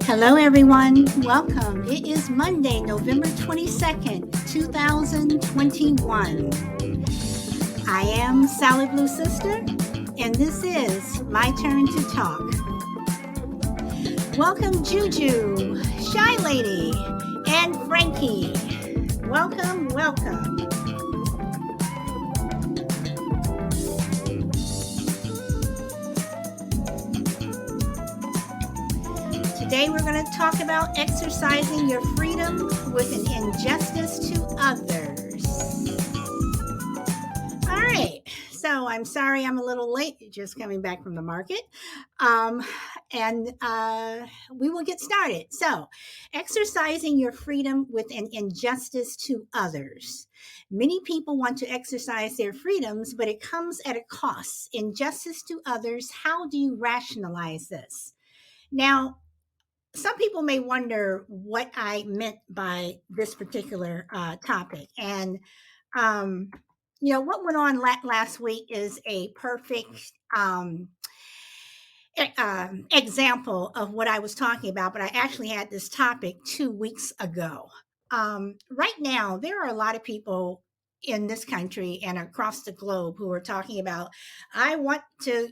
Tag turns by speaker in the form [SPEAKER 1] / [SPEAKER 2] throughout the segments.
[SPEAKER 1] Hello, everyone. Welcome. It is Monday, November 22nd, 2021. I am Sally Blue Sister, and this is My Turn to Talk. Welcome, Juju, Shy Lady, and Frankie. Welcome, welcome. Today we're going to talk about exercising your freedom with an injustice to others. All right, so I'm sorry I'm a little late, just coming back from the market. And we will get started. So, exercising your freedom with an injustice to others. Many people want to exercise their freedoms, but it comes at a cost. Injustice to others, how do you rationalize this? Now, some people may wonder what I meant by this particular topic. And, what went on last week is a perfect example of what I was talking about, but I actually had this topic 2 weeks ago. Right now, there are a lot of people in this country and across the globe who are talking about, I want to,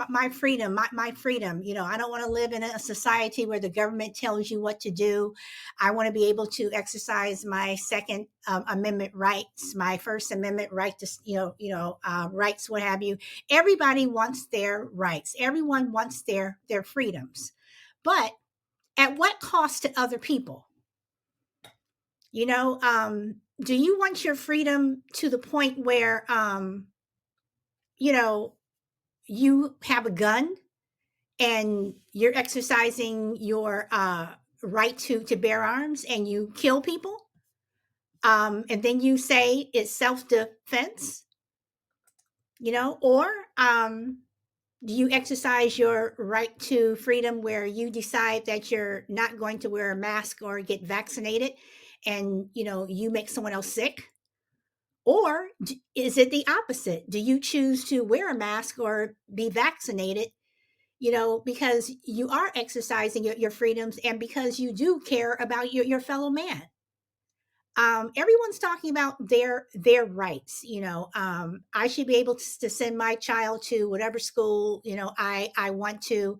[SPEAKER 1] my freedom, my freedom. I don't want to live in a society where the government tells you what to do. I want to be able to exercise my Second Amendment rights, my First Amendment right to, rights, what have you. Everybody wants their rights. Everyone wants their freedoms, but at what cost to other people? Do you want your freedom to the point where, you know, you have a gun and you're exercising your right to bear arms and you kill people? And then you say it's self-defense, or do you exercise your right to freedom where you decide that you're not going to wear a mask or get vaccinated and you make someone else sick? Or is it the opposite? Do you choose to wear a mask or be vaccinated, because you are exercising your freedoms and because you do care about your fellow man? Everyone's talking about their rights. I should be able to send my child to whatever school I want to.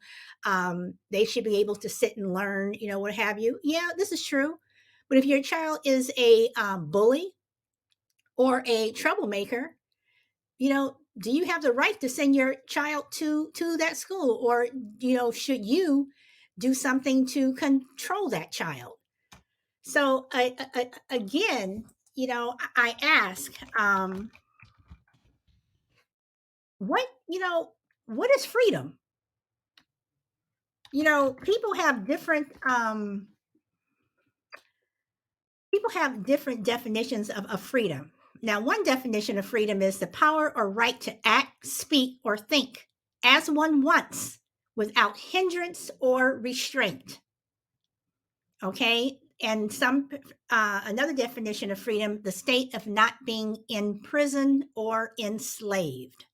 [SPEAKER 1] They should be able to sit and learn, what have you. Yeah, this is true. But if your child is a bully or a troublemaker, do you have the right to send your child to that school, or should you do something to control that child? So again, I ask, what what is freedom? People have different definitions of freedom. Now, one definition of freedom is the power or right to act, speak, or think as one wants without hindrance or restraint. Okay. And another definition of freedom, the state of not being imprisoned or enslaved.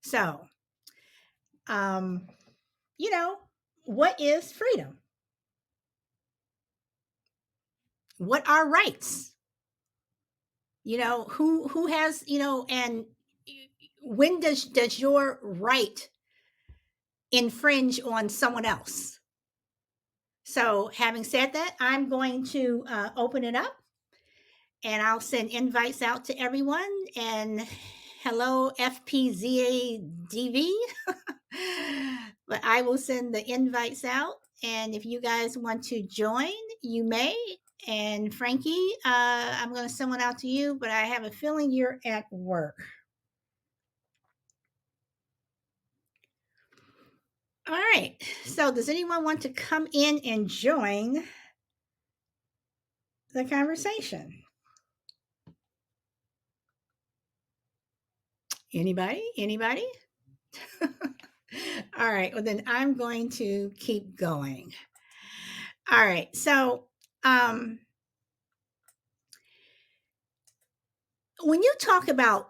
[SPEAKER 1] So, um, what is freedom? What are rights? Who has, and when does your right infringe on someone else? So, having said that, I'm going to open it up and I'll send invites out to everyone. And hello, FPZADV. But I will send the invites out. And if you guys want to join, you may. And Frankie, I'm going to send one out to you, but I have a feeling you're at work. All right. So, does anyone want to come in and join the conversation? Anybody? Anybody? All right. Well, then I'm going to keep going. All right. So, when you talk about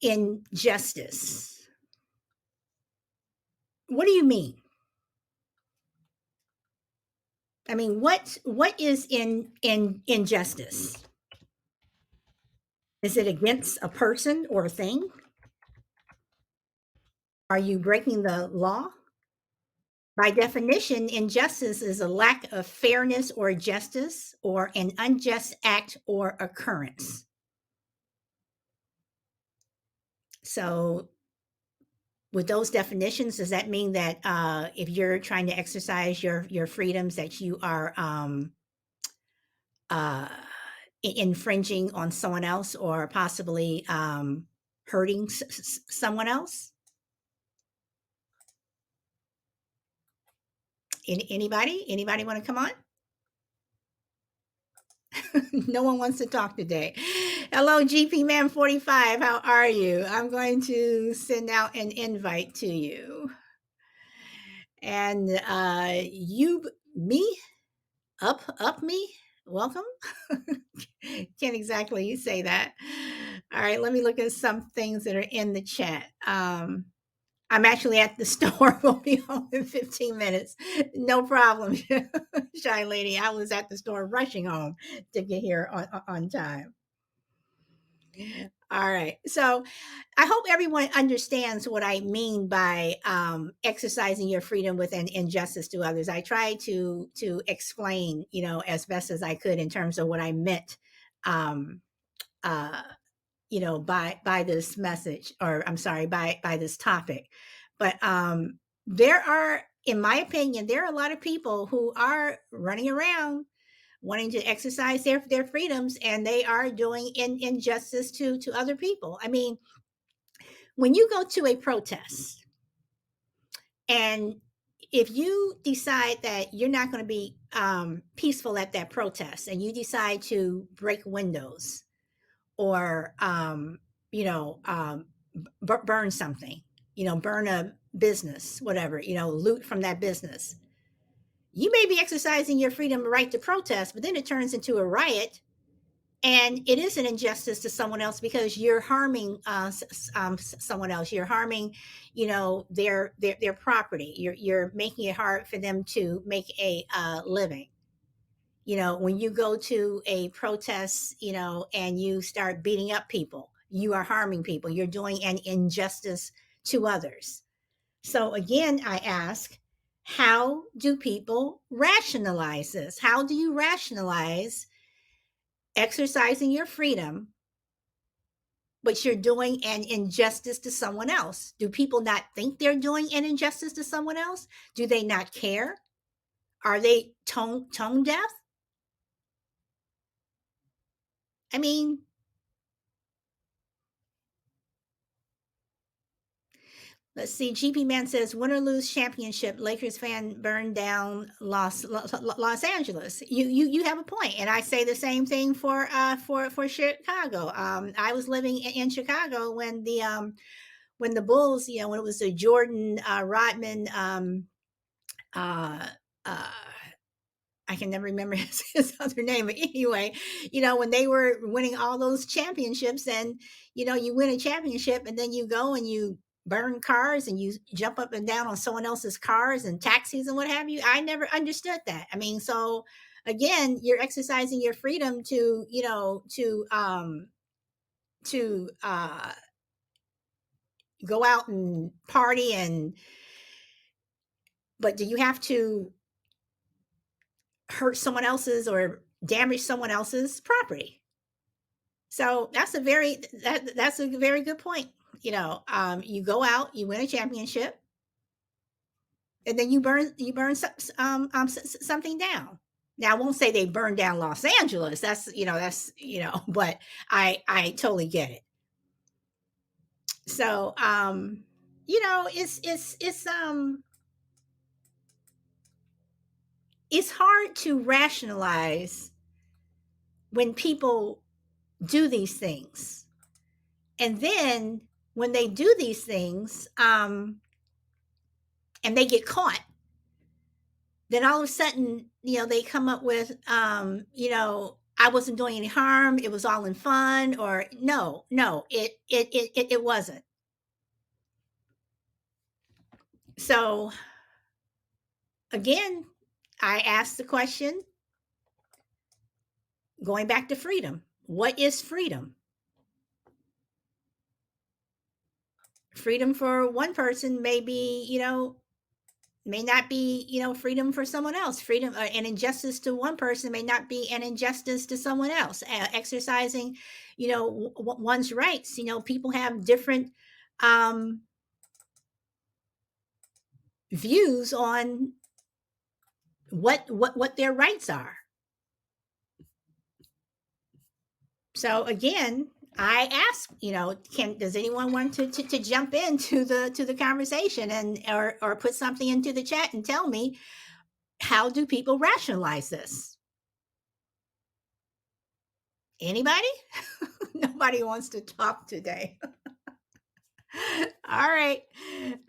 [SPEAKER 1] injustice, what do you mean? I mean, what is in injustice? Is it against a person or a thing? Are you breaking the law? By definition, injustice is a lack of fairness or justice or an unjust act or occurrence. So, with those definitions, does that mean that if you're trying to exercise your freedoms, that you are uh, infringing on someone else or possibly hurting someone else? Anybody want to come on? No one wants to talk today. Hello, GP Man 45. How are you? I'm going to send out an invite to you. And you, me, up me, welcome. Can't exactly say that. All right, let me look at some things that are in the chat. I'm actually at the store. We'll be home in 15 minutes. No problem, shy lady. I was at the store rushing home to get here on time. All right. So I hope everyone understands what I mean by exercising your freedom with an injustice to others. I try to explain, as best as I could in terms of what I meant, um, uh, by this message, or I'm sorry, by this topic. But there are, in my opinion, there are a lot of people who are running around wanting to exercise their freedoms, and they are doing injustice to other people. I mean, when you go to a protest, and if you decide that you're not going to be peaceful at that protest, and you decide to break windows or burn something, burn a business, whatever, loot from that business, you may be exercising your freedom right to protest, but then it turns into a riot, and it is an injustice to someone else because you're harming someone else. You're harming, their property. You're making it hard for them to make a living. When you go to a protest, and you start beating up people, you are harming people. You're doing an injustice to others. So again, I ask, how do people rationalize this? How do you rationalize exercising your freedom, but you're doing an injustice to someone else? Do people not think they're doing an injustice to someone else? Do they not care? Are they tone deaf? I mean, let's see. GP Man says, win or lose championship, Lakers fan burned down Los Angeles. You have a point, and I say the same thing for Chicago. I was living in Chicago when the Bulls, when it was the Jordan, Rodman, uh, uh, I can never remember his other name, but anyway, when they were winning all those championships, and you win a championship, and then you go and you burn cars and you jump up and down on someone else's cars and taxis and what have you. I never understood that. I mean, so again, you're exercising your freedom to, to go out and party, but do you have to hurt someone else's or damage someone else's property? So that's a very good point. You go out, you win a championship, and then you burn something down. Now I won't say they burned down Los Angeles. But I totally get it. So it's hard to rationalize when people do these things. And then when they do these things, and they get caught, then all of a sudden, they come up with, I wasn't doing any harm. It was all in fun, or no, it wasn't. So again, I asked the question, going back to freedom. What is freedom? Freedom for one person may be, may not be, freedom for someone else. Freedom, an injustice to one person may not be an injustice to someone else. Exercising, one's rights. People have different um, views on what their rights are. So again, I ask, does anyone want to jump into the conversation and or put something into the chat and tell me, how do people rationalize this? Anybody? Nobody wants to talk today. All right.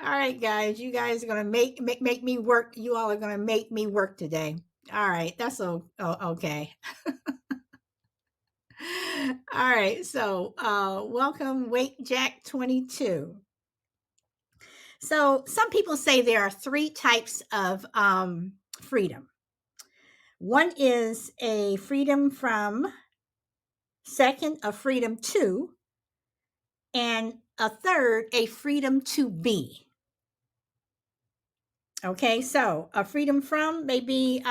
[SPEAKER 1] All right, guys. You guys are gonna make me work. You all are gonna make me work today. All right. That's okay. All right. So welcome, Wake Jack 22. So some people say there are three types of freedom. One is a freedom from, second, a freedom to, and a third, a freedom to be. Okay, so a freedom from maybe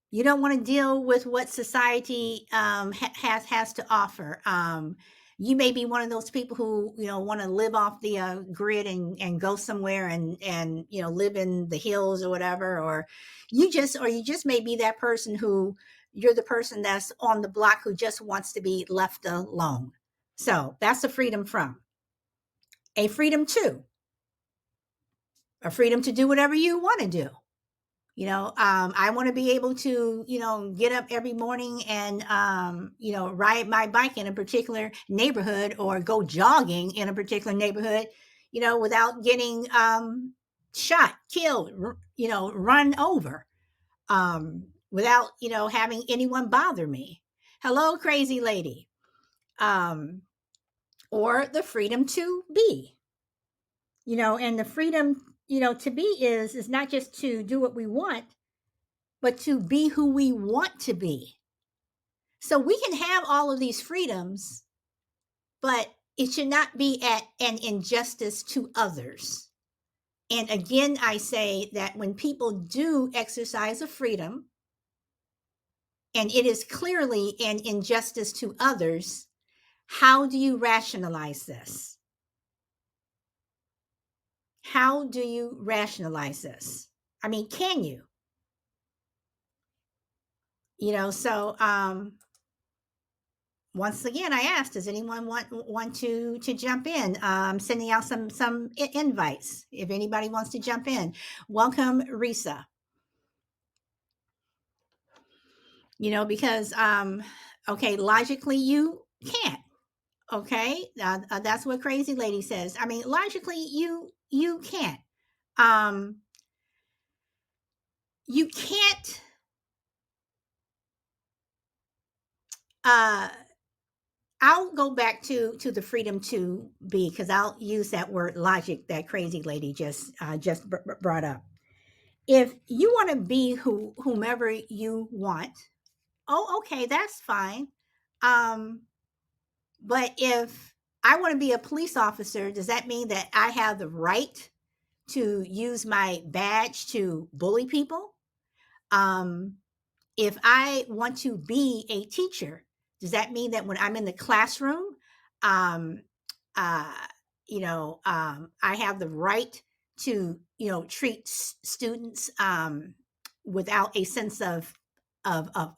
[SPEAKER 1] you don't want to deal with what society has to offer. You may be one of those people who want to live off the grid and go somewhere and live in the hills or whatever, or you just may be that person who, you're the person that's on the block who just wants to be left alone. So that's a freedom from. A freedom to, a freedom to do whatever you want to do. I want to be able to, get up every morning and, ride my bike in a particular neighborhood or go jogging in a particular neighborhood, without getting shot, killed, run over, without, having anyone bother me. Hello, crazy lady. Um, or the freedom to be, and the freedom, to be is not just to do what we want, but to be who we want to be. So we can have all of these freedoms, but it should not be at an injustice to others. And again, I say that when people do exercise a freedom and it is clearly an injustice to others, how do you rationalize this? How do you rationalize this? I mean, can you? So once again, I asked, does anyone want to jump in? Sending out some invites if anybody wants to jump in. Welcome, Risa. Because okay, logically you can't. Okay, that's what crazy lady says. I mean, logically you can't. You can't. Uh, I'll go back to the freedom to be, because I'll use that word logic that crazy lady just brought up. If you want to be whomever you want, oh, okay, that's fine. Um, but if I want to be a police officer, does that mean that I have the right to use my badge to bully people? Um, if I want to be a teacher, does that mean that when I'm in the classroom, um, uh, I have the right to, treat students without a sense of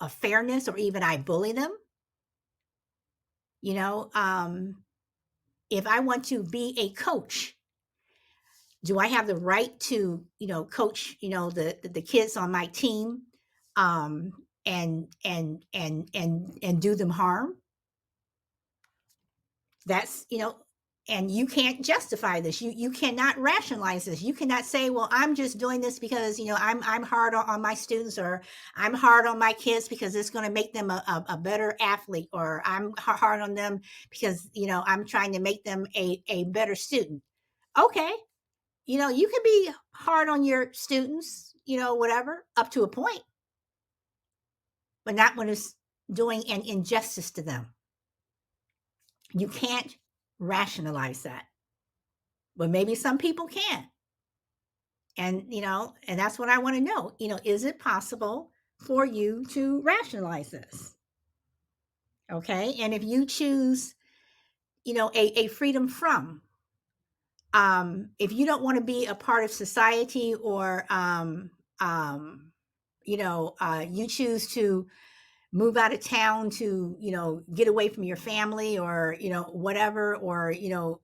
[SPEAKER 1] fairness, or even I bully them? You know, if I want to be a coach, do I have the right to, coach, the kids on my team, um, and do them harm? That's, and you can't justify this. You cannot rationalize this. You cannot say, well, I'm just doing this because, I'm hard on my students, or I'm hard on my kids because it's going to make them a better athlete, or I'm hard on them because, I'm trying to make them a better student. Okay. You can be hard on your students, whatever, up to a point, but not when it's doing an injustice to them. You can't rationalize that, but maybe some people can. And that's what I want to know. Is it possible for you to rationalize this? Okay. And if you choose, a freedom from, if you don't want to be a part of society, or, you choose to move out of town to, get away from your family, or, whatever, or, you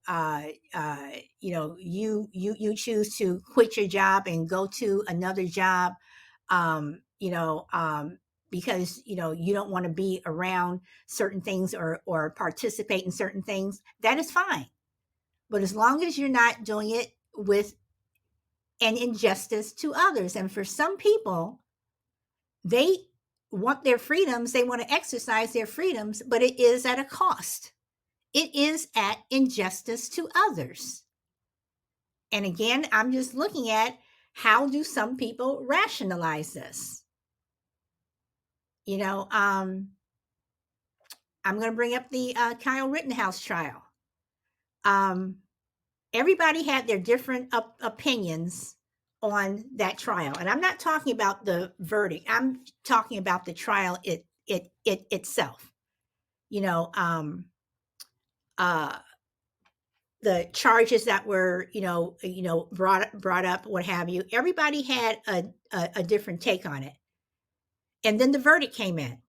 [SPEAKER 1] choose to quit your job and go to another job, um, you know, um, because, you don't want to be around certain things, or participate in certain things, that is fine. But as long as you're not doing it with an injustice to others. And for some people, they want their freedoms, they want to exercise their freedoms, but it is at a cost. It is at injustice to others. And again, I'm just looking at, how do some people rationalize this? I'm going to bring up the Kyle Rittenhouse trial. Everybody had their different opinions on that trial, and I'm not talking about the verdict. I'm talking about the trial itself. Uh, the charges that were brought up, what have you. Everybody had a different take on it, and then the verdict came in.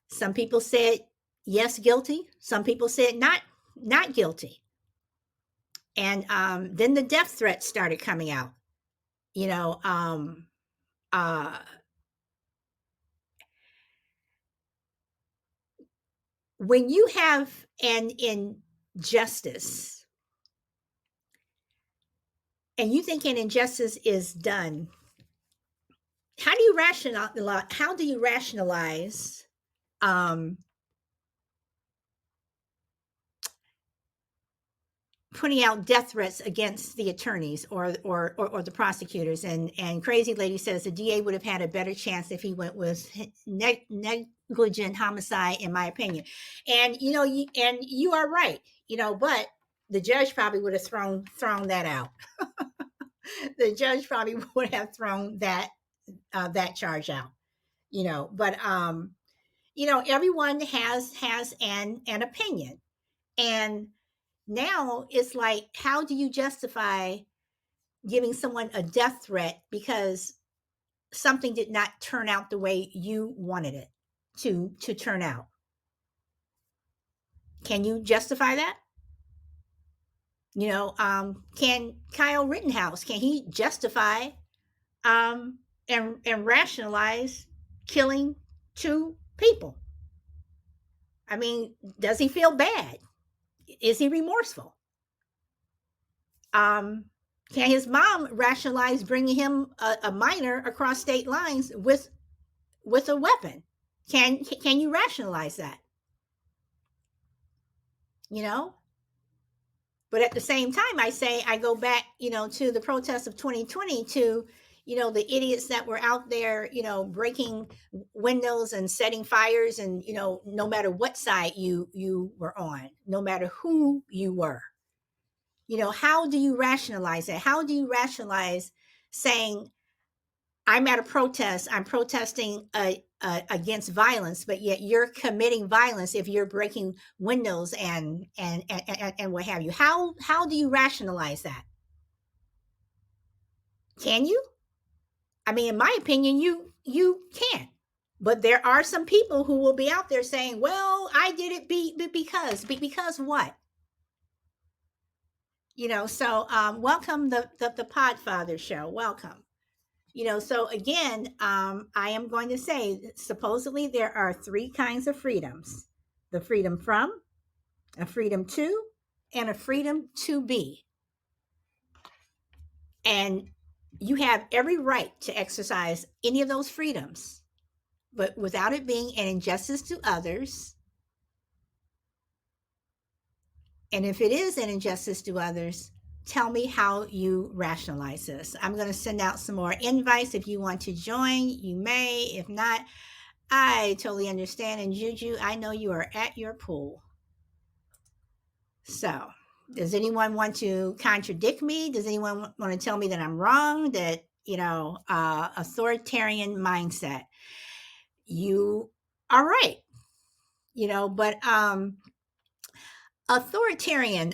[SPEAKER 1] Some people said yes, guilty. Some people said not guilty. And then the death threats started coming out. you know um uh when you have an injustice, and you think an injustice is done, how do you rationalize um putting out death threats against the attorneys, or the prosecutors? And Crazy Lady says the DA would have had a better chance if he went with negligent homicide, in my opinion. And you are right. But the judge probably would have thrown that out. The judge probably would have thrown that charge out. But everyone has an opinion. And now it's like, how do you justify giving someone a death threat because something did not turn out the way you wanted it to turn out? Can you justify that? Can Kyle Rittenhouse, can he justify and rationalize killing two people? I mean, does he feel bad? Is he remorseful? Can his mom rationalize bringing him a minor across state lines with a weapon? Can you rationalize that? You know. But at the same time, I go back, to the protests of 2020, to the idiots that were out there, breaking windows and setting fires, and no matter what side you were on, no matter who you were. How do you rationalize it? How do you rationalize saying, I'm at a protest, I'm protesting against violence, but yet you're committing violence if you're breaking windows and what have you? How do you rationalize that? Can you? I mean, in my opinion, you can't. But there are some people who will be out there saying, well, I did it because what? So welcome the Podfather show. Welcome. So again, I am going to say, supposedly there are three kinds of freedoms: the freedom from, a freedom to, and a freedom to be. And you have every right to exercise any of those freedoms, but without it being an injustice to others. And if it is an injustice to others, tell me how you rationalize this. I'm going to send out some more invites. If you want to join, you may. If not, I totally understand. And Juju, I know you are at your pool. So, does anyone want to contradict me? Does anyone want to tell me that I'm wrong? That, authoritarian mindset. You are right. But authoritarian,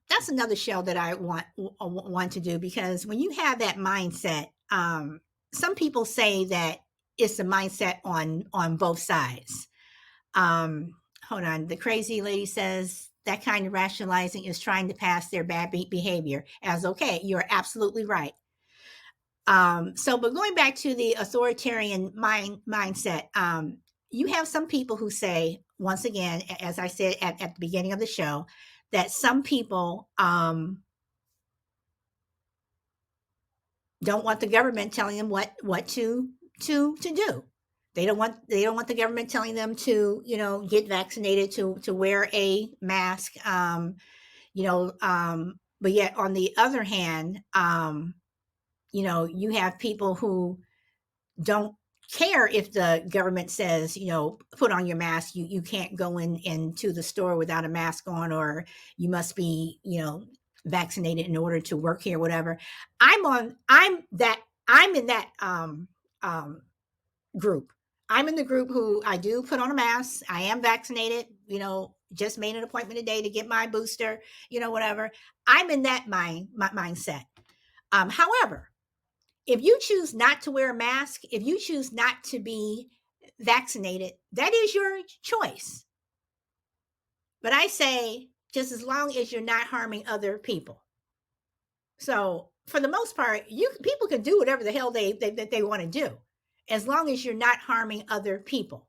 [SPEAKER 1] that's another show that I want to do, because when you have that mindset, some people say that it's a mindset on both sides. Hold on, the crazy lady says that kind of rationalizing is trying to pass their bad behavior as okay. You're absolutely right. But going back to the authoritarian mindset, you have some people who say, once again, as I said at the beginning of the show, that some people don't want the government telling them what to do. They don't want the government telling them to get vaccinated, to wear a mask. But yet on the other hand, you have people who don't care if the government says, put on your mask. You can't go into the store without a mask on, or you must be, vaccinated in order to work here, whatever. I'm in that um group. I'm in the group who I do put on a mask. I am vaccinated, just made an appointment today to get my booster, whatever. I'm in that mindset. However, if you choose not to wear a mask, if you choose not to be vaccinated, that is your choice. But I say, just as long as you're not harming other people. So for the most part, people can do whatever the hell they want to do, as long as you're not harming other people.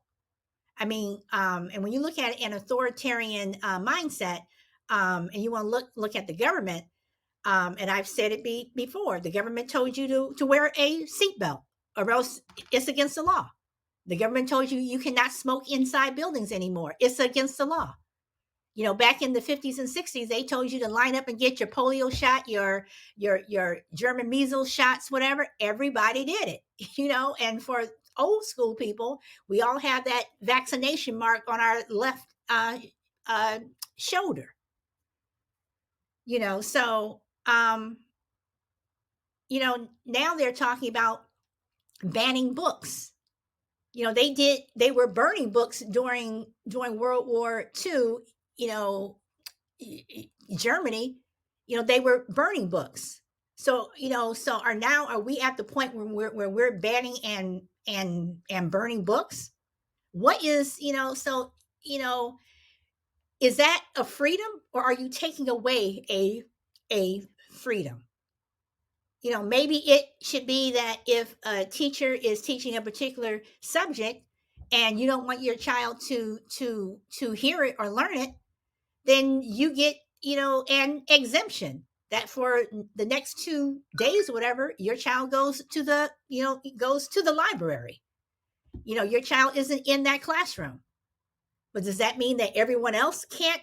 [SPEAKER 1] I mean, and when you look at an authoritarian mindset, and you want to look at the government, and I've said it before, the government told you to wear a seatbelt, or else it's against the law. The government told you cannot smoke inside buildings anymore. It's against the law. Back in the 50s and 60s, they told you to line up and get your polio shot, your German measles shots, whatever. Everybody did it, and for old school people, we all have that vaccination mark on our left uh, shoulder, so now they're talking about banning books. They were burning books during World War II. you know Germany, they were burning books. So are we at the point where we're banning and burning books? What is, you know is that a freedom, or are you taking away a freedom? Maybe it should be that if a teacher is teaching a particular subject and you don't want your child to hear it or learn it, then you get, an exemption that for the next 2 days or whatever, your child goes to the library. Your child isn't in that classroom. But does that mean that everyone else can't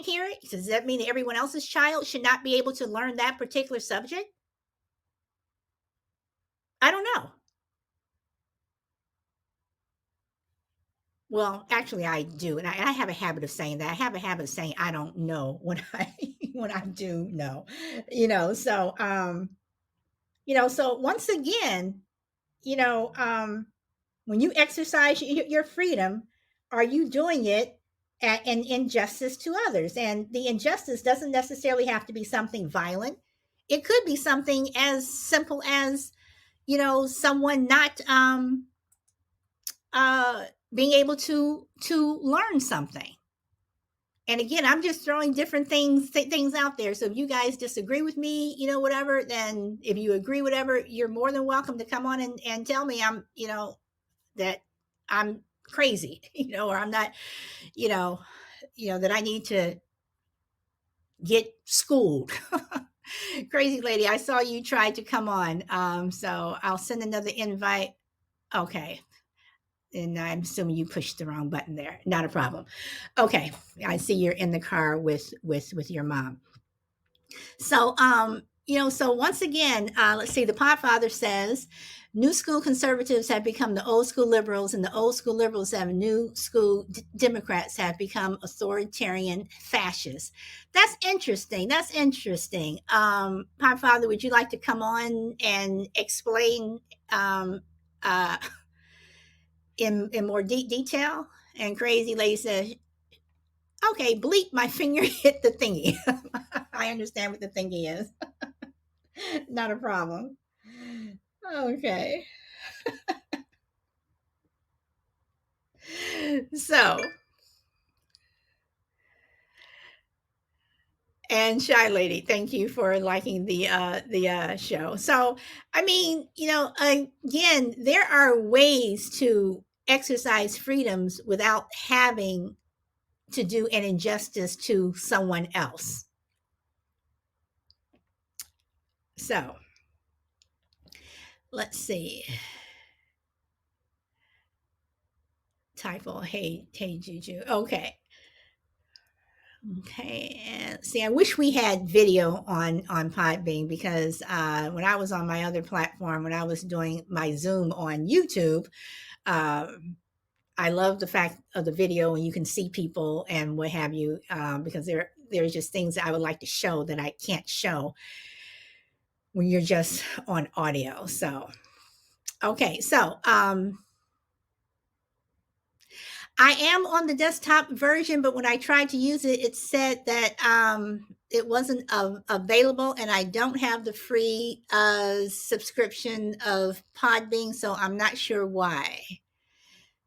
[SPEAKER 1] hear it? Does that mean that everyone else's child should not be able to learn that particular subject? I don't know. Well, actually, I do, and I have a habit of saying that. I have a habit of saying I don't know when I when I do know, you know. So once again, you know, um, when you exercise your freedom, are you doing it at an injustice to others? And the injustice doesn't necessarily have to be something violent. It could be something as simple as, someone not uh, being able to learn something. And again, I'm just throwing different things out there. So if you guys disagree with me, whatever, then if you agree, whatever, you're more than welcome to come on and tell me that I'm crazy, or I'm not, you know, that I need to get schooled. Crazy lady, I saw you tried to come on. So I'll send another invite. Okay. And I'm assuming you pushed the wrong button there. Not a problem. Okay, I see you're in the car with your mom. So, so once again, let's see, the Podfather says, new school conservatives have become the old school liberals, and the old school liberals have new school Democrats have become authoritarian fascists. That's interesting. That's interesting. Podfather, would you like to come on and explain um, uh, in more detail? And Crazy Lady says, okay, bleep, my finger hit the thingy. I understand what the thingy is. Not a problem. Okay. So, and Shy Lady, thank you for liking the show. So, I mean, again, there are ways to exercise freedoms without having to do an injustice to someone else. So, let's see. Typo. Hey, Juju. Okay. Okay, and see, I wish we had video on Podbean because when I was on my other platform, when I was doing my Zoom on YouTube, um, I love the fact of the video and you can see people and what have you, because there's just things that I would like to show that I can't show when you're just on audio. So, okay, so I am on the desktop version, but when I tried to use it, it said that it wasn't available, and I don't have the free subscription of Podbean, so I'm not sure why.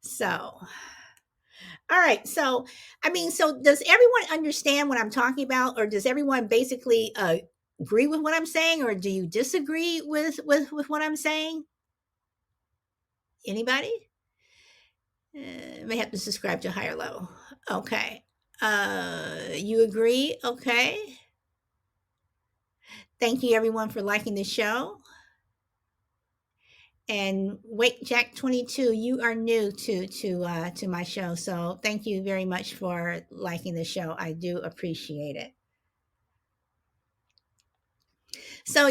[SPEAKER 1] So, all right. So, I mean, so does everyone understand what I'm talking about, or does everyone basically agree with what I'm saying, or do you disagree with what I'm saying? Anybody? May have to subscribe to a higher level. Okay. You agree? Okay. Thank you everyone for liking the show. And Wake Jack 22, you are new to my show, so thank you very much for liking the show. I do appreciate it. So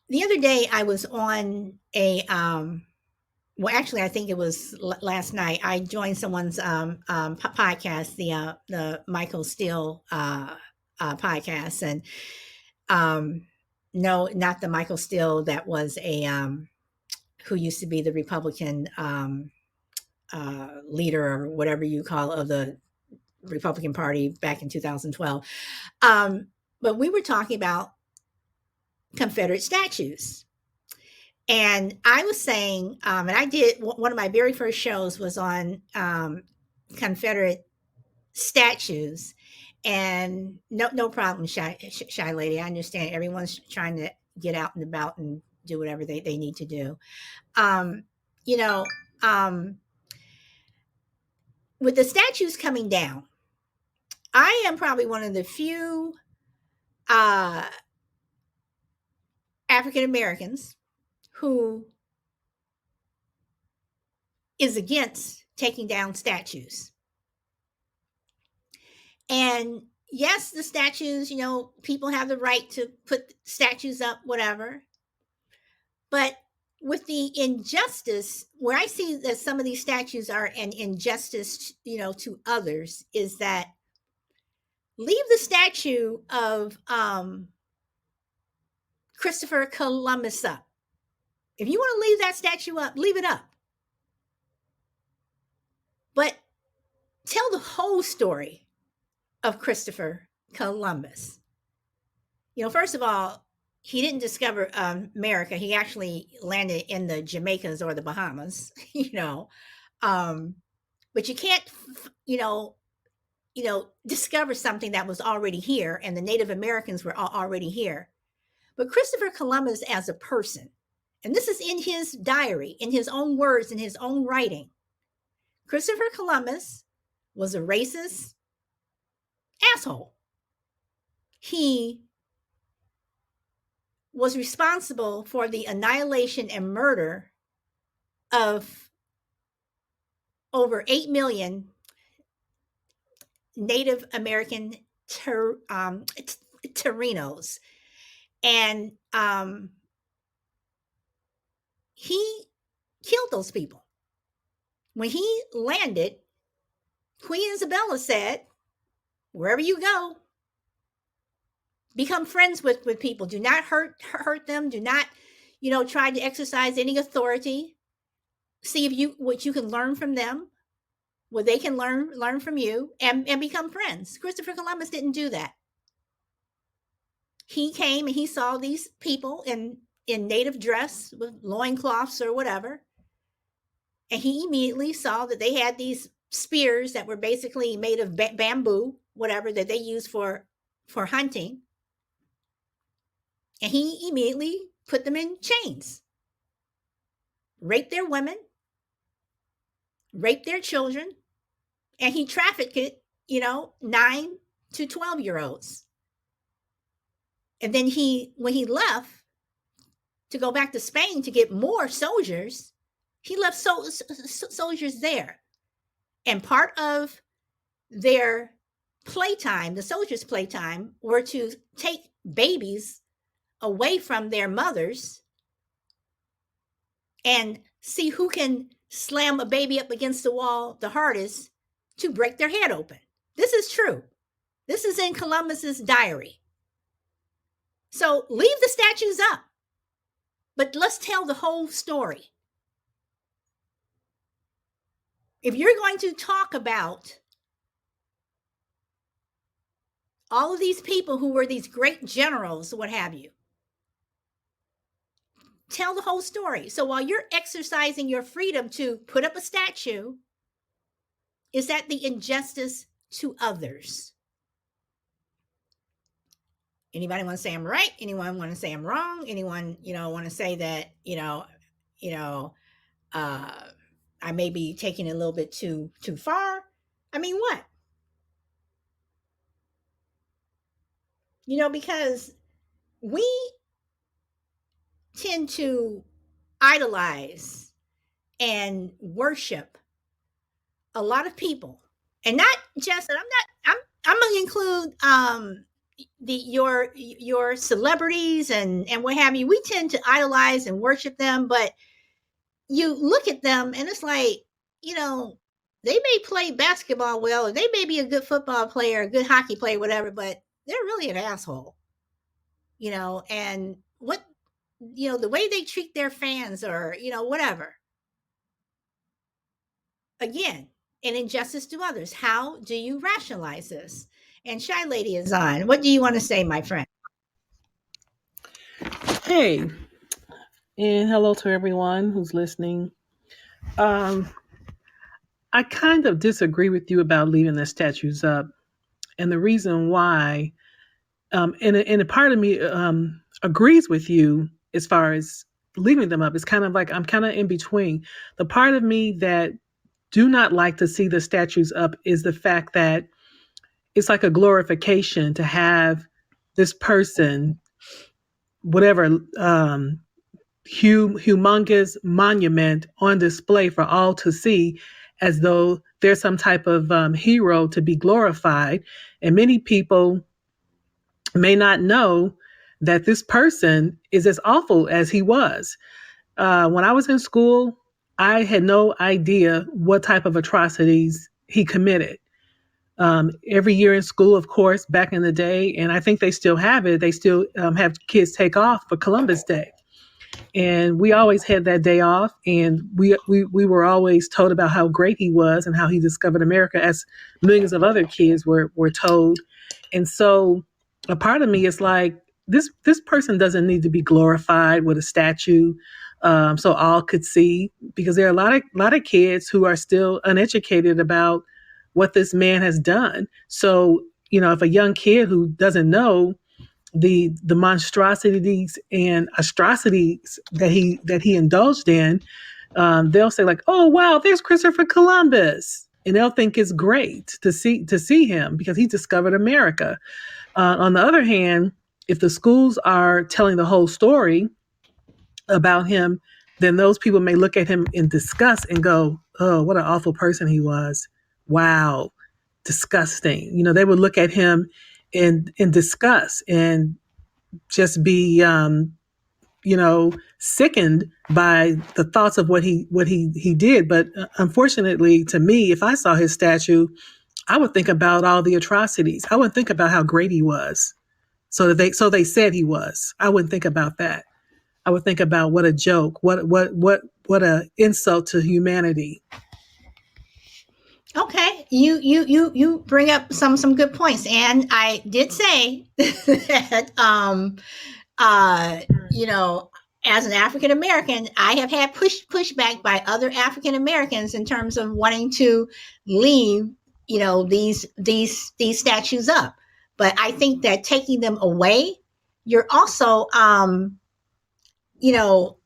[SPEAKER 1] the other day I was on a well, actually, I think it was last night. I joined someone's podcast, the Michael Steele podcast, and um, no, not the Michael Steele that was a who used to be the Republican leader or whatever you call of the Republican Party back in 2012. Um, but we were talking about Confederate statues. And I was saying, and I did one of my very first shows was on Confederate statues, and no problem, shy lady. I understand everyone's trying to get out and about and do whatever they need to do. Um, you know, um, with the statues coming down, I am probably one of the few uh, African Americans who is against taking down statues. And yes, the statues, people have the right to put statues up, whatever. But with the injustice, where I see that some of these statues are an injustice, to others, is that leave the statue of Christopher Columbus up. If you want to leave that statue up, leave it up. But tell the whole story of Christopher Columbus. First of all, he didn't discover America. He actually landed in the Jamaicas or the Bahamas, but you can't, discover something that was already here, and the Native Americans were already here. But Christopher Columbus as a person, and this is in his diary, in his own words, in his own writing, Christopher Columbus was a racist asshole. He was responsible for the annihilation and murder of over 8 million Native American Torinos, and he killed those people. When he landed, Queen Isabella said, wherever you go, become friends with people. Do not hurt them. Do not, try to exercise any authority. See if what you can learn from them, what they can learn from you, and become friends. Christopher Columbus didn't do that. He came and he saw these people in native dress with loincloths or whatever. And he immediately saw that they had these spears that were basically made of bamboo, whatever, that they use for hunting. And he immediately put them in chains, raped their women, raped their children, and he trafficked it, 9 to 12-year-olds. And then when he left to go back to Spain to get more soldiers, he left soldiers there. And part of their playtime, the soldiers' playtime, were to take babies away from their mothers and see who can slam a baby up against the wall the hardest to break their head open. This is true. This is in Columbus's diary. So leave the statues up, but let's tell the whole story. If you're going to talk about all of these people who were these great generals, what have you, tell the whole story. So while you're exercising your freedom to put up a statue, is that the injustice to others? Anybody want to say I'm right? Anyone want to say I'm wrong? Anyone, want to say that, I may be taking it a little bit too far? I mean, what? Because we tend to idolize and worship a lot of people, and not just that. I'm going to include your celebrities and what have you. We tend to idolize and worship them, but you look at them and it's like, they may play basketball well, or they may be a good football player, a good hockey player, whatever, but they're really an asshole, and what, the way they treat their fans, or, whatever. Again, an injustice to others. How do you rationalize this? And Shy Lady is on. What do you want to say, my friend?
[SPEAKER 2] Hey, and hello to everyone who's listening. I kind of disagree with you about leaving the statues up, and the reason why, and a part of me agrees with you as far as leaving them up. It's kind of like I'm kind of in between. The part of me that do not like to see the statues up is the fact that it's like a glorification to have this person, whatever, humongous monument on display for all to see, as though there's some type of hero to be glorified. And many people may not know that this person is as awful as he was. When I was in school, I had no idea what type of atrocities he committed. Every year in school, of course, back in the day, and I think they still have it, they still have kids take off for Columbus Day. And we always had that day off, and we were always told about how great he was and how he discovered America, as millions of other kids were told. And so a part of me is like, this person doesn't need to be glorified with a statue, so all could see, because there are a lot of kids who are still uneducated about what this man has done. So, if a young kid who doesn't know the monstrosities and atrocities that he indulged in, they'll say like, "Oh wow, there's Christopher Columbus," and they'll think it's great to see him because he discovered America. On the other hand, if the schools are telling the whole story about him, then those people may look at him in disgust and go, "Oh, what an awful person he was! Wow, disgusting." They would look at him and discuss and just be sickened by the thoughts of what he did. But unfortunately, to me, if I saw his statue, I would think about all the atrocities. I would think about how great he was. So they said he was. I wouldn't think about that. I would think about what a joke, what a insult to humanity.
[SPEAKER 1] Okay, you bring up some good points, and I did say that uh you know as an African American, I have had pushback by other African Americans in terms of wanting to leave these statues up. But I think that taking them away, you're also you know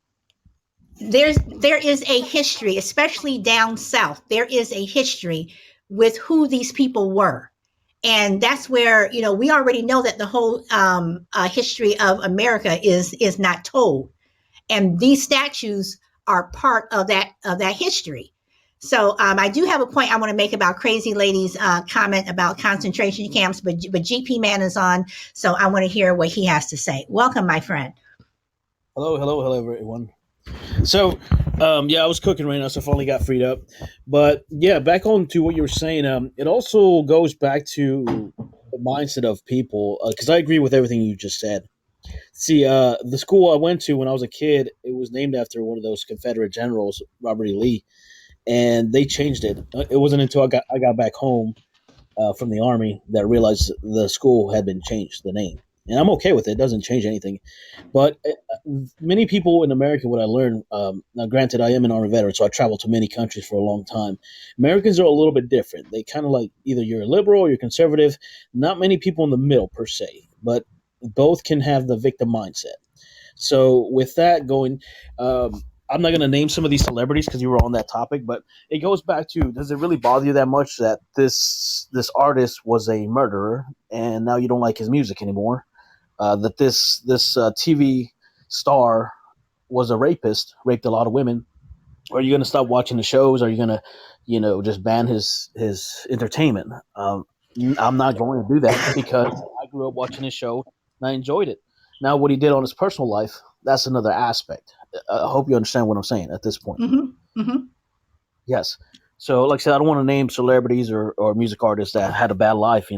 [SPEAKER 1] there is a history, especially down south. There is a history with who these people were, and that's where we already know that the whole history of America is not told, and these statues are part of that history. So I do have a point I want to make about Crazy Lady's comment about concentration camps, but GP Man is on, so I want to hear what he has to say. Welcome, my friend.
[SPEAKER 3] Hello, everyone. So, yeah, I was cooking right now, so I finally got freed up. But yeah, back on to what you were saying. It also goes back to the mindset of people, because I agree with everything you just said. See, the school I went to when I was a kid, it was named after one of those Confederate generals, Robert E. Lee, and they changed it. It wasn't until I got back home from the army that I realized the school had been changed, the name. And I'm okay with it. It doesn't change anything. But many people in America, what I learned, now granted, I am an Army veteran, so I traveled to many countries for a long time. Americans are a little bit different. They kind of like either you're a liberal or you're conservative. Not many people in the middle, per se, but both can have the victim mindset. So with that going, I'm not going to name some of these celebrities because you were on that topic, but it goes back to: does it really bother you that much that this artist was a murderer and now you don't like his music anymore? That this TV star was a rapist, raped a lot of women. Are you going to stop watching the shows? Are you going to, just ban his entertainment? I'm not going to do that because I grew up watching his show and I enjoyed it. Now, what he did on his personal life, that's another aspect. I hope you understand what I'm saying at this point.
[SPEAKER 1] Mm-hmm. Mm-hmm.
[SPEAKER 3] Yes. So, like I said, I don't want to name celebrities or music artists that had a bad life.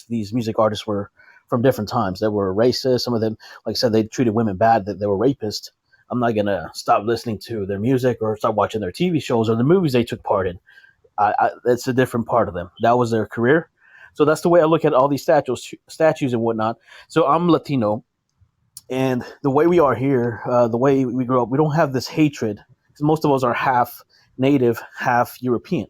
[SPEAKER 3] These music artists were from different times. They were racist. Some of them, like I said, they treated women bad. That they were rapists. I'm not gonna stop listening to their music or stop watching their TV shows or the movies they took part in. It's a different part of them. That was their career. So that's the way I look at all these statues and whatnot. So I'm Latino, and the way we are here, the way we grew up, we don't have this hatred because most of us are half native, half European.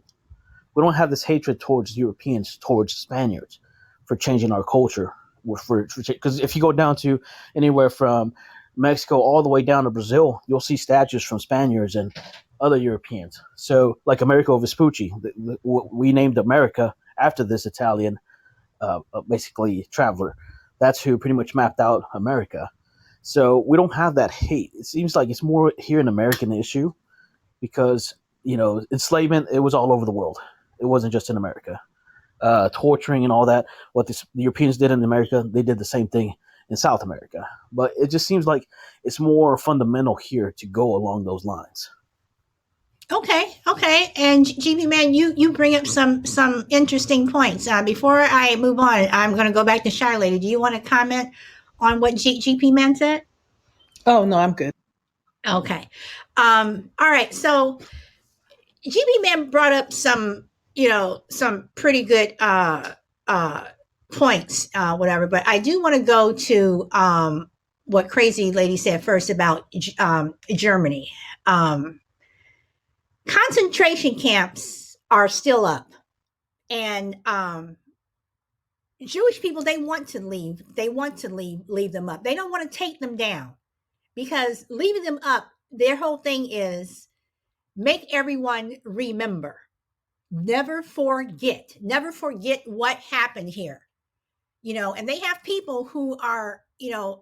[SPEAKER 3] We don't have this hatred towards Europeans, towards Spaniards, for changing our culture. Because if you go down to anywhere from Mexico all the way down to Brazil, you'll see statues from Spaniards and other Europeans. So, like Americo Vespucci, we named America after this Italian, basically traveler. That's who pretty much mapped out America. So we don't have that hate. It seems like it's more here an American issue because enslavement, it was all over the world. It wasn't just in America. Torturing and all that. What the Europeans did in America, they did the same thing in South America. But it just seems like it's more fundamental here to go along those lines.
[SPEAKER 1] Okay. And GB Man, you bring up some interesting points. Before I move on, I'm going to go back to Shy Lady. Do you want to comment on what GP Man said?
[SPEAKER 2] Oh no, I'm good.
[SPEAKER 1] Okay. All right. So GB Man brought up some pretty good uh points, whatever. But I do want to go to what Crazy Lady said first about Germany. Um, Concentration camps are still up, and Jewish people, they want to leave. They want to leave them up. They don't want to take them down, because leaving them up, their whole thing is make everyone remember. Never forget what happened here. And they have people who are,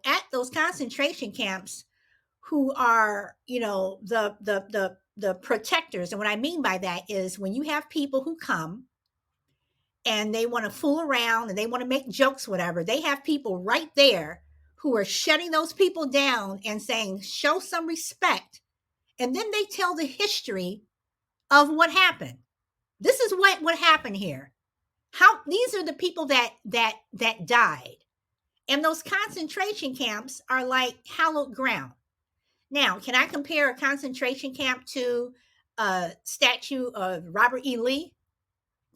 [SPEAKER 1] at those concentration camps, who are, the protectors. And what I mean by that is when you have people who come and they want to fool around and they want to make jokes, whatever, they have people right there who are shutting those people down and saying, show some respect. And then they tell the history of what happened. This is what happened here. How these are the people that died. And those concentration camps are like hallowed ground. Now, can I compare a concentration camp to a statue of Robert E. Lee?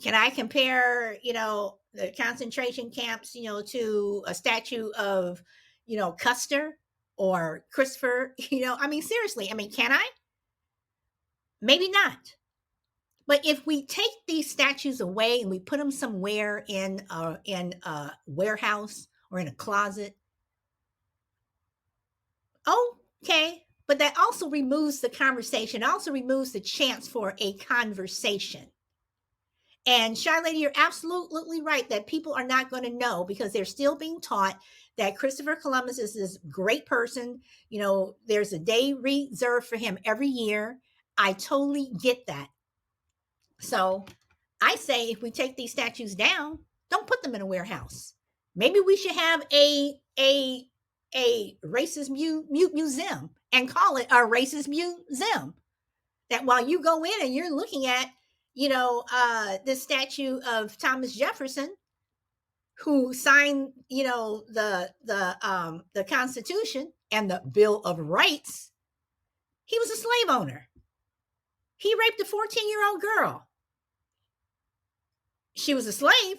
[SPEAKER 1] Can I compare, the concentration camps, to a statue of, Custer or Christopher? I mean, seriously, I mean, can I? Maybe not. But if we take these statues away and we put them somewhere in a warehouse or in a closet, okay. But that also removes the conversation, also removes the chance for a conversation. And Shy Lady, you're absolutely right that people are not going to know because they're still being taught that Christopher Columbus is this great person. There's a day reserved for him every year. I totally get that. So I say if we take these statues down, don't put them in a warehouse. Maybe we should have a racist museum and call it a racist museum. That while you go in and you're looking at, this statue of Thomas Jefferson, who signed, the Constitution and the Bill of Rights, he was a slave owner. He raped a 14-year-old girl. She was a slave,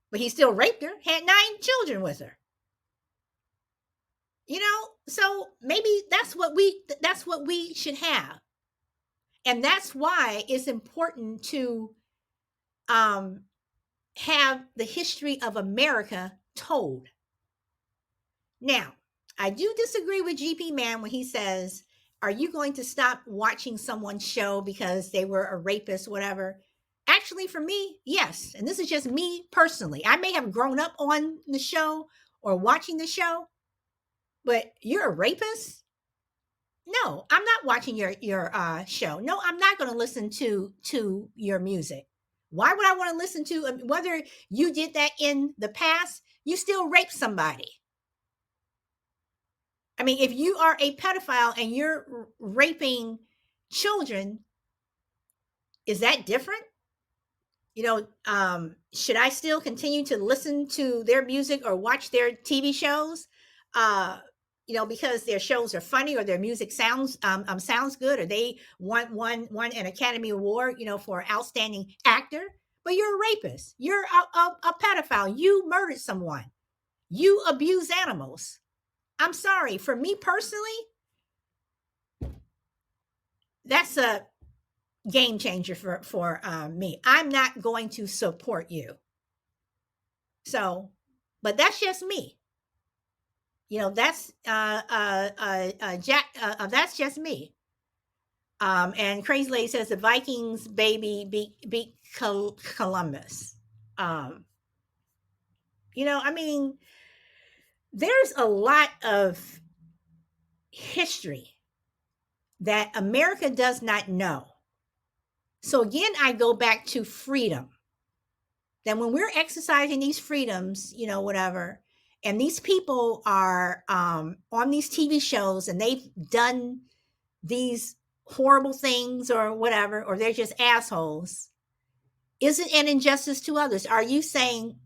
[SPEAKER 1] but he still raped her, had 9 children with her. So maybe that's what we should have. And that's why it's important to have the history of America told. Now, I do disagree with GP Man when he says, are you going to stop watching someone's show because they were a rapist, whatever? Actually, for me, yes. And this is just me personally. I may have grown up on the show or watching the show, but you're a rapist? No, I'm not watching your show. No, I'm not going to listen to your music. Why would I want to listen to, whether you did that in the past, you still raped somebody. I mean, if you are a pedophile and you're raping children, is that different? Should I still continue to listen to their music or watch their TV shows? Because their shows are funny or their music sounds good, or they won an Academy Award, for outstanding actor. But you're a rapist. You're a pedophile. You murdered someone. You abuse animals. I'm sorry. For me personally, that's a game changer for me. I'm not going to support you. So, but that's just me. That's that's just me. And Crazy Lady says the Vikings baby beat Columbus. I mean, there's a lot of history that America does not know. So again, I go back to freedom. That when we're exercising these freedoms, whatever, and these people are on these TV shows and they've done these horrible things or whatever, or they're just assholes, is it an injustice to others? Are you saying,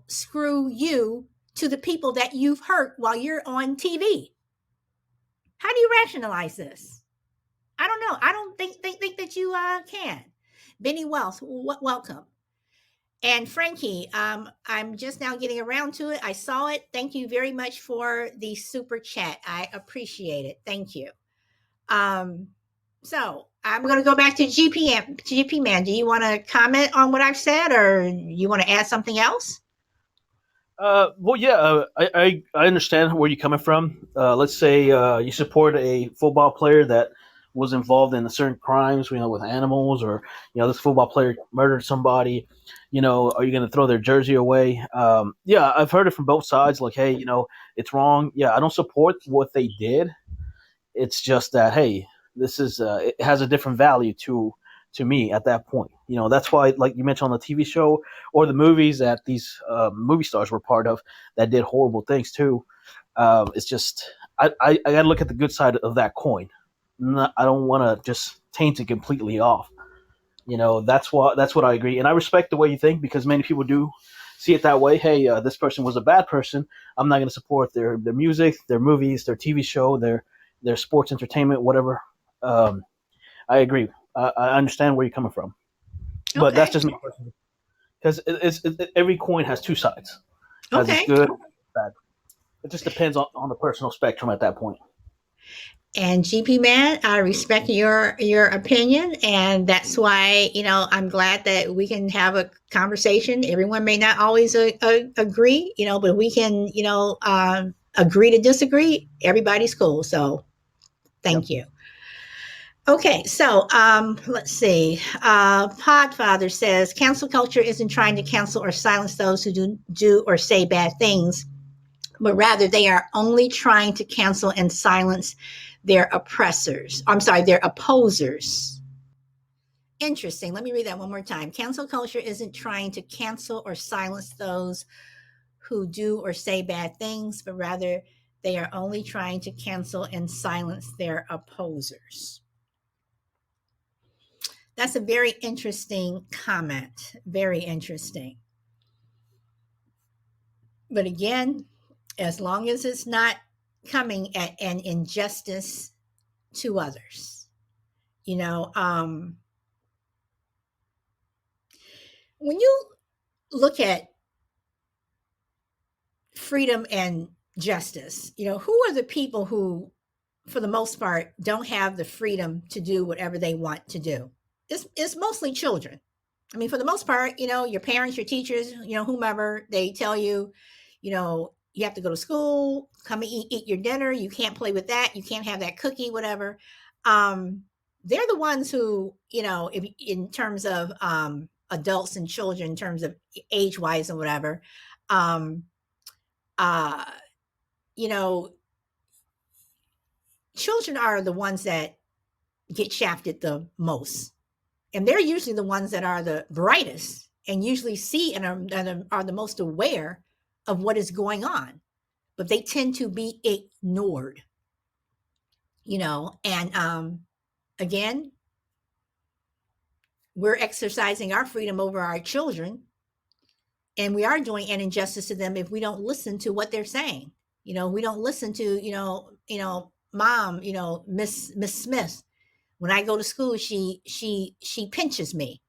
[SPEAKER 1] screw you to the people that you've hurt while you're on TV? How do you rationalize this? I don't know. I don't think that you can. Benny Wells, welcome. And Frankie, I'm just now getting around to it. I saw it. Thank you very much for the super chat. I appreciate it. Thank you. So I'm going to go back to GP Man. Do you want to comment on what I've said, or you want to add something else?
[SPEAKER 3] Well, yeah, I understand where you're coming from. Let's say you support a football player that was involved in certain crimes, with animals, or this football player murdered somebody. Are you going to throw their jersey away? Yeah, I've heard it from both sides. Like, hey, it's wrong. Yeah, I don't support what they did. It's just that, hey, this is it has a different value to to me at that point. That's why, like you mentioned on the TV show or the movies that these movie stars were part of that did horrible things too. It's just I got to look at the good side of that coin. I don't want to just taint it completely off. That's what I agree, and I respect the way you think because many people do see it that way. Hey, this person was a bad person. I'm not going to support their music, their movies, their TV show, their sports entertainment, whatever. Um, I agree. I understand where you're coming from, but that's
[SPEAKER 1] Okay.
[SPEAKER 3] just me personally. Because every coin has two sides. Has its
[SPEAKER 1] Okay.
[SPEAKER 3] good, bad. It just depends on the personal spectrum at that point.
[SPEAKER 1] And GP man, I respect your opinion, and that's why I'm glad that we can have a conversation. Everyone may not always agree, but we can agree to disagree. Everybody's cool. So
[SPEAKER 3] Yep.
[SPEAKER 1] thank you. Okay, so let's see. Podfather says cancel culture isn't trying to cancel or silence those who do or say bad things, but rather they are only trying to cancel and silence their oppressors. I'm sorry, their opposers. Interesting. Let me read that one more time. Cancel culture isn't trying to cancel or silence those who do or say bad things, but rather they are only trying to cancel and silence their opposers. That's a very interesting comment. Very interesting. But again, as long as it's not coming at an injustice to others, you know, when you look at freedom and justice, who are the people who, for the most part, don't have the freedom to do whatever they want to do? It's mostly children. I mean, for the most part, your parents, your teachers, whomever, they tell you, you have to go to school, come and eat your dinner. You can't play with that. You can't have that cookie, whatever. They're the ones who, if, in terms of adults and children, in terms of age wise and whatever, um, uh, you know, children are the ones that get shafted the most. And they're usually the ones that are the brightest and usually see and are the most aware of what is going on. But they tend to be ignored, and again, we're exercising our freedom over our children, and we are doing an injustice to them if we don't listen to what they're saying. We don't listen to mom, Miss Smith. When I go to school, she pinches me.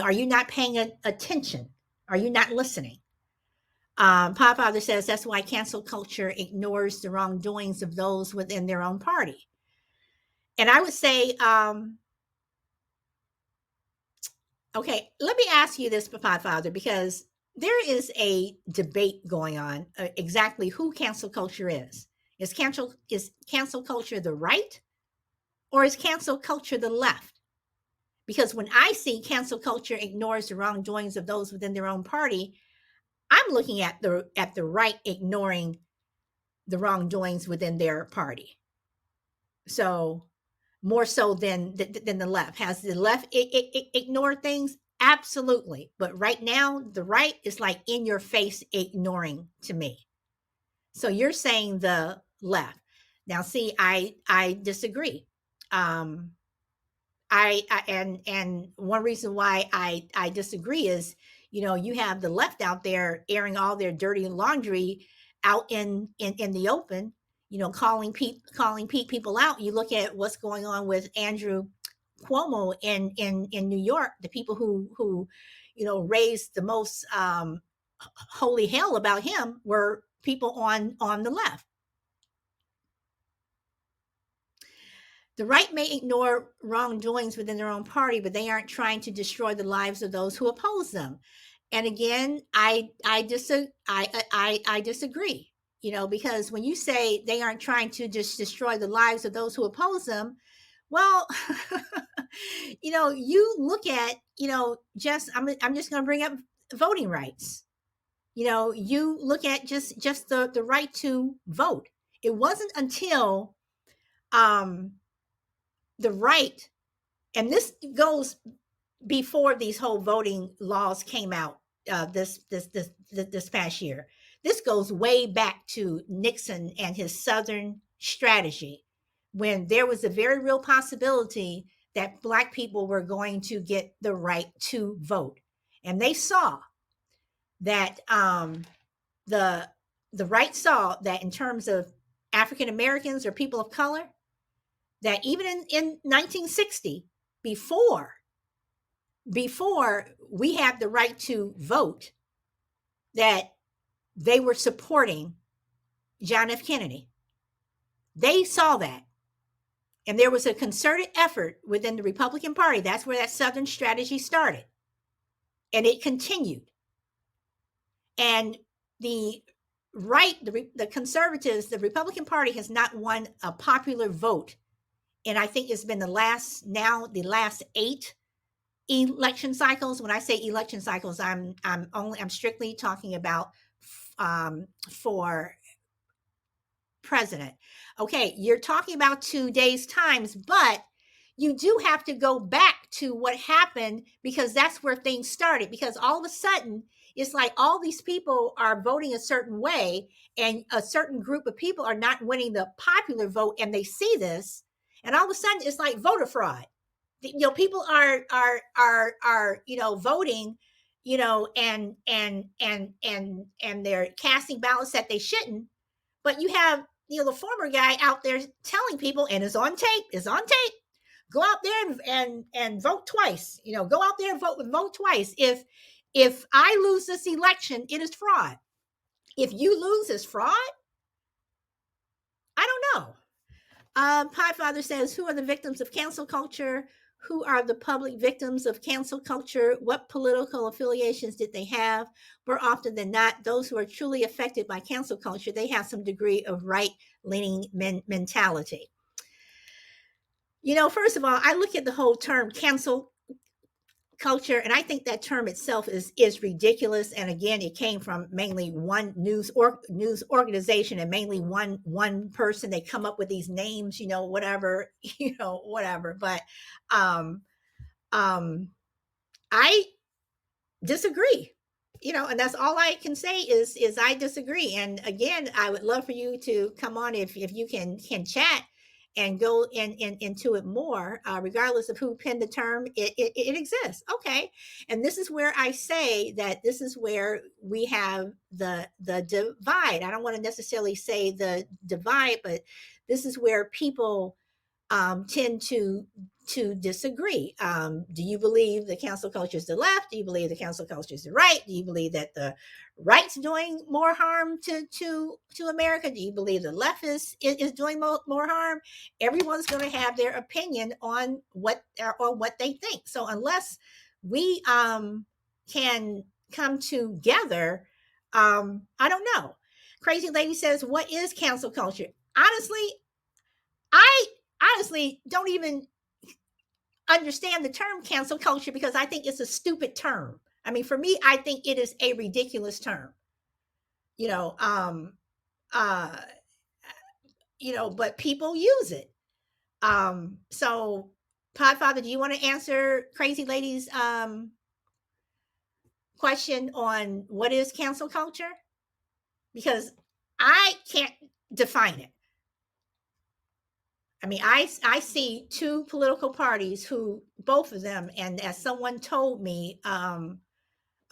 [SPEAKER 1] Are you not paying attention? Are you not listening? Podfather says that's why cancel culture ignores the wrongdoings of those within their own party. And I would say, okay, let me ask you this, Podfather, because there is a debate going on exactly who cancel culture is. Is cancel culture the right, or is cancel culture the left? Because when I see cancel culture ignores the wrongdoings of those within their own party, I'm looking at the right ignoring the wrongdoings within their party. So more so than the left. Has the left ignored things? Absolutely. But right now, the right is like in your face ignoring to me. So you're saying the left. Now, see, I disagree. And one reason why I disagree is, you have the left out there airing all their dirty laundry out in the open, calling people out. You look at what's going on with Andrew Cuomo in New York. The people who raised the most holy hell about him were people on the left. The right may ignore wrongdoings within their own party, but they aren't trying to destroy the lives of those who oppose them. And again, I disagree. Because when you say they aren't trying to just destroy the lives of those who oppose them, well, you look at just I'm just going to bring up voting rights. You look at just the right to vote. It wasn't until the right And this goes before these whole voting laws came out this past year. This goes way back to Nixon and his Southern strategy, when there was a very real possibility that Black people were going to get the right to vote, and they saw that the right saw that in terms of African Americans or people of color, that even in 1960, before we had the right to vote, that they were supporting John F. Kennedy. They saw that. And there was a concerted effort within the Republican Party. That's where that Southern strategy started. And it continued. And the right, the conservatives, the Republican Party has not won a popular vote. And I think it's been the last 8 election cycles. When I say election cycles, I'm strictly talking about for president. Okay, you're talking about today's times, but you do have to go back to what happened, because that's where things started. Because all of a sudden, it's like all these people are voting a certain way, and a certain group of people are not winning the popular vote, and they see this, and all of a sudden, it's like voter fraud. People are voting, and they're casting ballots that they shouldn't. But you have the former guy out there telling people, and it's on tape, go out there and vote twice. Go out there and vote twice. If I lose this election, it is fraud. If you lose, it's fraud. I don't know. Pie Father says, who are the victims of cancel culture? Who are the public victims of cancel culture? What political affiliations did they have? More often than not, those who are truly affected by cancel culture, they have some degree of right-leaning mentality. First of all, I look at the whole term cancel culture, and I think that term itself is ridiculous. And again, it came from mainly one news organization, and mainly one person. They come up with these names, whatever. But I disagree, and that's all I can say is I disagree. And again, I would love for you to come on if you can chat and go into it more, regardless of who penned the term. It exists. Okay. And this is where I say that this is where we have the divide. I don't want to necessarily say the divide, but this is where people tend to disagree. Do you believe the cancel culture is the left? Do you believe the cancel culture is the right? Do you believe that the right's doing more harm to America? Do you believe the left is doing more harm? Everyone's going to have their opinion on what they think. So unless we can come together, I don't know. Crazy Lady says, what is cancel culture? I honestly don't even understand the term cancel culture, because I think it's a stupid term. I mean, for me, I think it is a ridiculous term. But people use it. So Podfather, do you want to answer Crazy Lady's question on what is cancel culture? Because I can't define it. I mean, I see two political parties who, both of them, and as someone told me a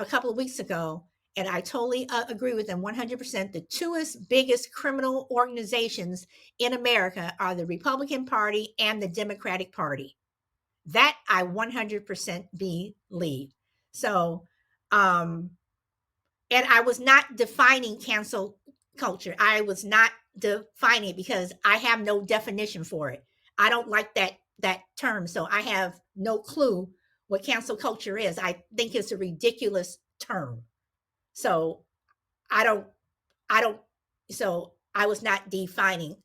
[SPEAKER 1] couple of weeks ago, and I totally agree with them 100%, the two biggest criminal organizations in America are the Republican Party and the Democratic Party. That I 100% believe. So, and I was not defining cancel culture. I was not defining it because I have no definition for it. I don't like that term, so I have no clue what cancel culture is. I think it's a ridiculous term. So I don't so I was not defining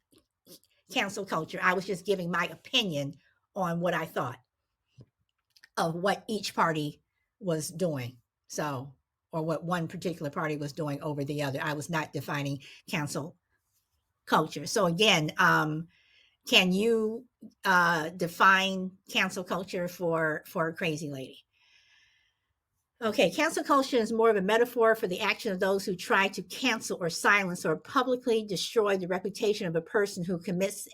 [SPEAKER 1] cancel culture. I was just giving my opinion on what I thought of what each party was doing. So, or what one particular party was doing over the other. I was not defining cancel culture. So again, Can you define cancel culture for a crazy lady? Okay, cancel culture is more of a metaphor for the action of those who try to cancel or silence or publicly destroy the reputation of a person who commits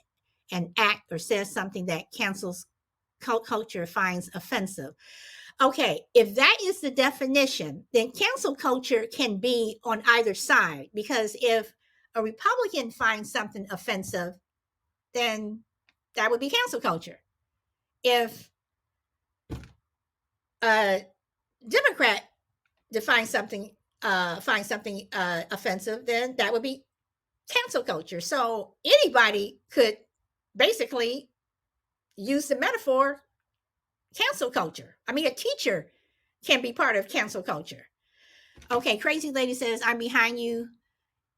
[SPEAKER 1] an act or says something that cancels culture finds offensive. Okay, if that is the definition, then cancel culture can be on either side, because if a Republican finds something offensive, then that would be cancel culture. If a Democrat defines something finds something offensive, then that would be cancel culture. So anybody could basically use the metaphor cancel culture. I mean, a teacher can be part of cancel culture. Okay, crazy lady says, I'm behind you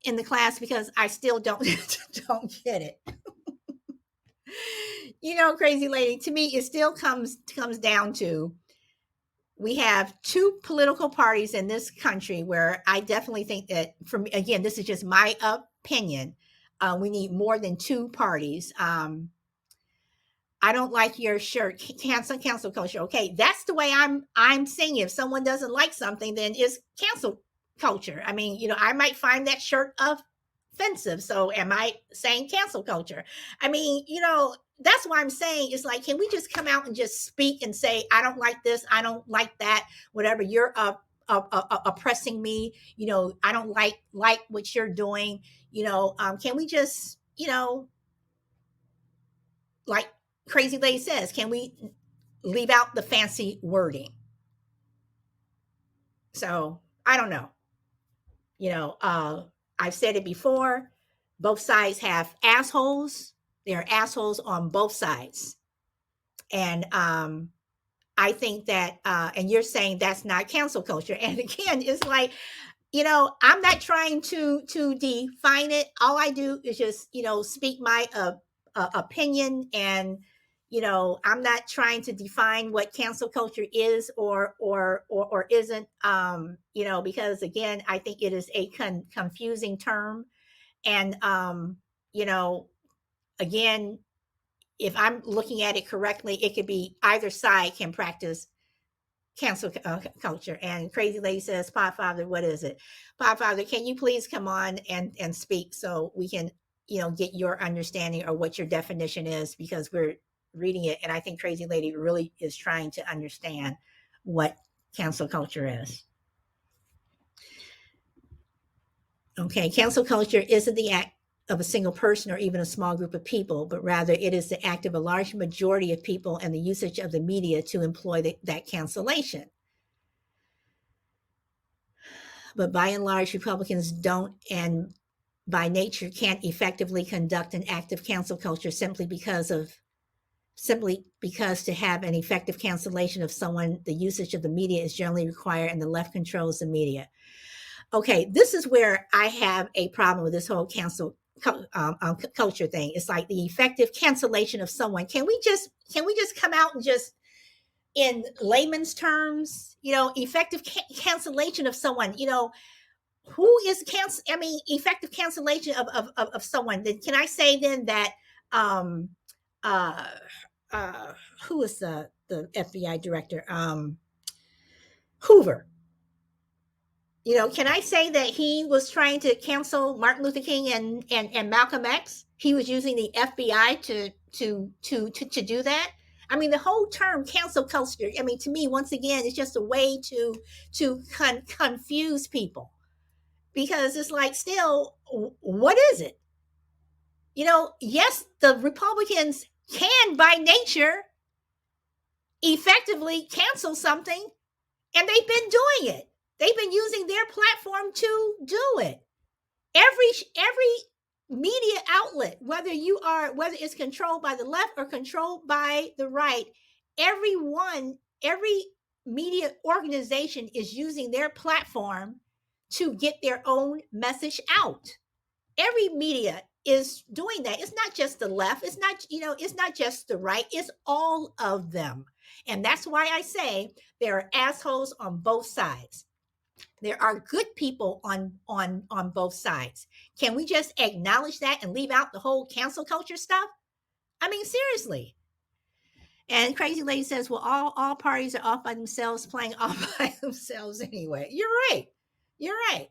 [SPEAKER 1] in the class because I still don't don't get it. You know, crazy lady, to me, it still comes down to, we have two political parties in this country where I definitely think that, for me, again, this is just my opinion. We need more than two parties. I don't like your shirt. Cancel culture. Okay, that's the way I'm saying it. If someone doesn't like something, then it's cancel culture. I mean, I might find that shirt offensive. So am I saying cancel culture? I mean, that's why I'm saying, it's like, can we just come out and just speak and say, I don't like this, I don't like that, whatever, you're oppressing me, I don't like what you're doing, can we just, like crazy lady says, can we leave out the fancy wording? So I don't know. I've said it before. Both sides have assholes. There are assholes on both sides. And I think that, and you're saying that's not cancel culture. And again, it's like, I'm not trying to define it. All I do is just, speak my opinion, and I'm not trying to define what cancel culture is or isn't. Because again, I think it is a confusing term, and again, if I'm looking at it correctly, it could be either side can practice cancel culture. And crazy lady says, Podfather, what is it? Podfather, can you please come on and speak so we can get your understanding or what your definition is, because we're reading it, and I think crazy lady really is trying to understand what cancel culture is. Okay, cancel culture isn't the act of a single person or even a small group of people, but rather it is the act of a large majority of people and the usage of the media to employ that cancellation. But by and large, Republicans don't, and by nature can't effectively conduct an active cancel culture simply because to have an effective cancellation of someone, the usage of the media is generally required, and the left controls the media. Okay, this is where I have a problem with this whole cancel culture thing. It's like the effective cancellation of someone. Can we just come out and just, in layman's terms, effective cancellation of someone? Who is effective cancellation of someone? Then can I say then that uh who is the FBI director? Hoover. Can I say that he was trying to cancel Martin Luther King and Malcolm X? He was using the FBI to do that. I mean, the whole term cancel culture, I mean, to me, once again, it's just a way to confuse people, because it's like, still, what is it? Yes, the Republicans can by nature effectively cancel something, and they've been doing it. They've been using their platform to do it. Every media outlet, whether it's controlled by the left or controlled by the right, every media organization is using their platform to get their own message out. Every media is doing that. It's not just the left. It's not just the right. It's all of them. And that's why I say there are assholes on both sides. There are good people on both sides. Can we just acknowledge that and leave out the whole cancel culture stuff? I mean, seriously. And Crazy Lady says, well, all parties are off by themselves, playing off by themselves anyway. You're right. You're right.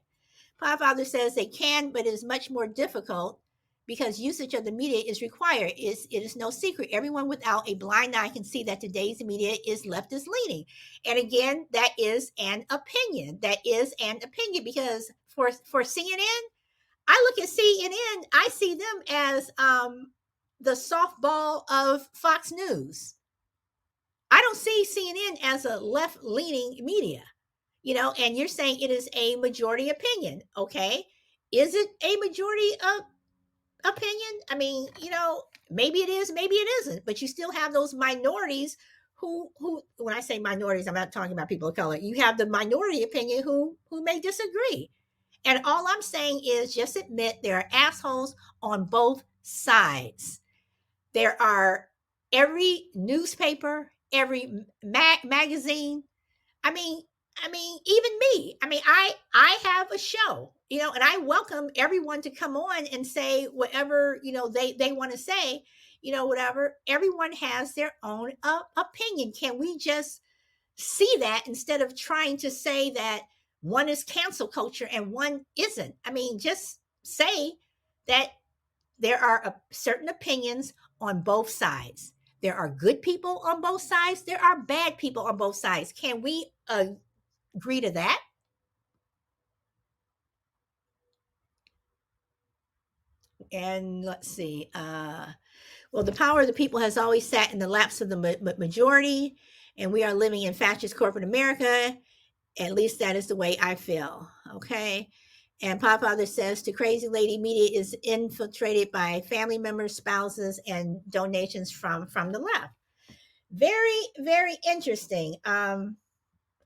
[SPEAKER 1] Podfather says they can, but it is much more difficult because usage of the media is required. It is no secret. Everyone without a blind eye can see that today's media is leftist leaning. And again, that is an opinion. That is an opinion because for CNN, I look at CNN, I see them as the softball of Fox News. I don't see CNN as a left leaning media, and you're saying it is a majority opinion. Okay. Is it a majority opinion? I mean, maybe it is, maybe it isn't, but you still have those minorities who, when I say minorities, I'm not talking about people of color. You have the minority opinion who may disagree. And all I'm saying is just admit there are assholes on both sides. There are every newspaper, every magazine. I mean, even me. I mean, I have a show, and I welcome everyone to come on and say whatever they want to say, whatever. Everyone has their own opinion. Can we just see that instead of trying to say that one is cancel culture and one isn't? I mean, just say that there are certain opinions on both sides. There are good people on both sides. There are bad people on both sides. Can we agree to that? And let's see. Well, the power of the people has always sat in the laps of the majority, and we are living in fascist corporate America. At least that is the way I feel. Okay. And Podfather says to Crazy Lady, media is infiltrated by family members, spouses, and donations from the left. Very, very interesting. I'm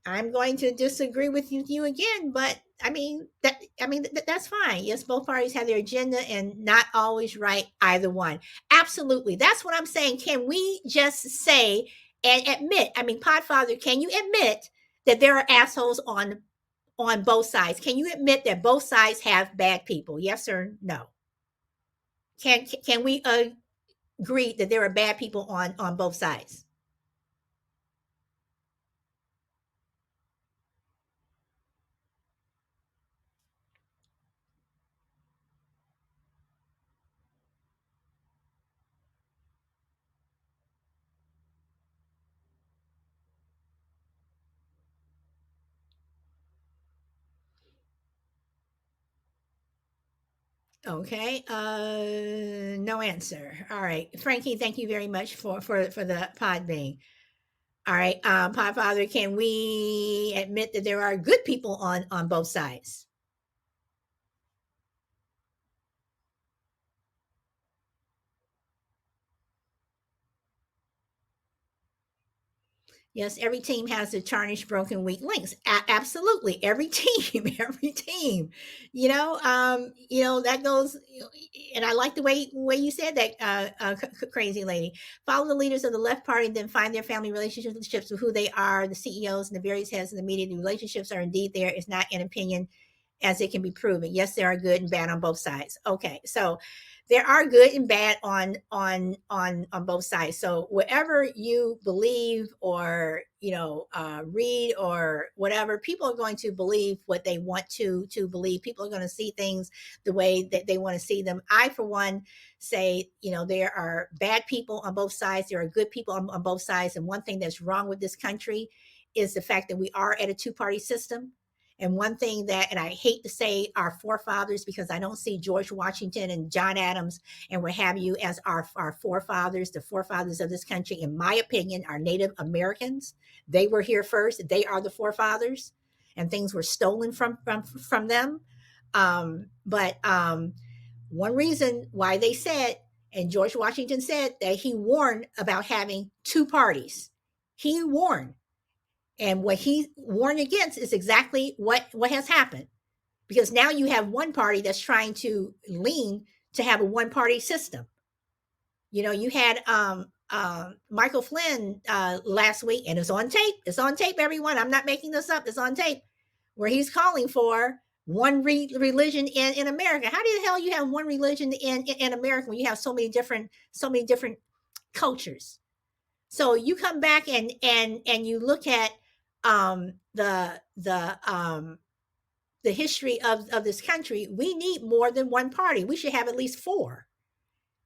[SPEAKER 1] going to disagree with you again, but that's fine. Yes, both parties have their agenda and not always right either one. Absolutely. That's what I'm saying. Can we just say and admit, Podfather, can you admit that there are assholes on both sides? Can you admit that both sides have bad people? Yes or no? Can we agree that there are bad people on both sides? Okay. No answer. All right. Frankie, thank you very much for the pod being. All right. Podfather, can we admit that there are good people on both sides? Yes, every team has the tarnished, broken, weak links. Absolutely, every team, every team. That goes. And I like the way you said that, Crazy Lady. Follow the leaders of the left party, then find their family relationships with who they are, the CEOs and the various heads of the media. The relationships are indeed there. It's not an opinion, as it can be proven. Yes, there are good and bad on both sides. Okay, so there are good and bad on both sides. So whatever you believe or read or whatever, people are going to believe what they want to believe. People are going to see things the way that they want to see them. I, for one, say there are bad people on both sides. There are good people on both sides. And one thing that's wrong with this country is the fact that we are at a two-party system. And one thing that, and I hate to say our forefathers, because I don't see George Washington and John Adams and what have you as our forefathers, the forefathers of this country, in my opinion, are Native Americans. They were here first. They are the forefathers, and things were stolen from them. But one reason why they said, and George Washington said that he warned about having two parties. He warned. And what he warned against is exactly what has happened, because now you have one party that's trying to lean to have a one party system. You had Michael Flynn last week, and it's on tape. It's on tape, everyone. I'm not making this up. It's on tape, where he's calling for one religion in America. How the hell you have one religion in America when you have so many different cultures. So you come back and you look at the history of this country. We need more than one party. We should have at least four,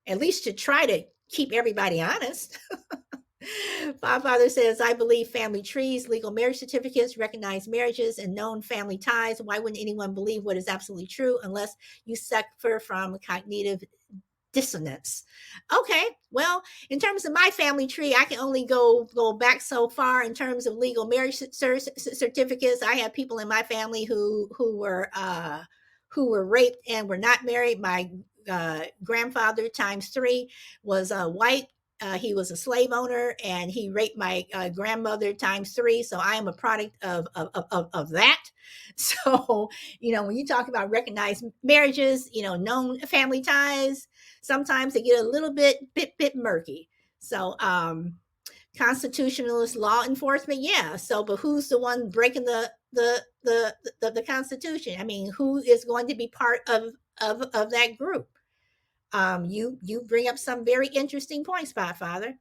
[SPEAKER 1] at least to try to keep everybody honest. Father says, I believe family trees, legal marriage certificates, recognized marriages, and known family ties. Why wouldn't anyone believe what is absolutely true unless you suffer from cognitive dissonance? Okay, well, in terms of my family tree, I can only go back so far. In terms of legal marriage certificates, I have people in my family who were raped and were not married. My grandfather times three was white. He was a slave owner and he raped my grandmother times three. So I am a product of that. So, when you talk about recognized marriages, known family ties, sometimes they get a little bit murky. So, constitutionalist law enforcement, yeah. So, but who's the one breaking the Constitution? I mean, who is going to be part of that group? You bring up some very interesting points, Father.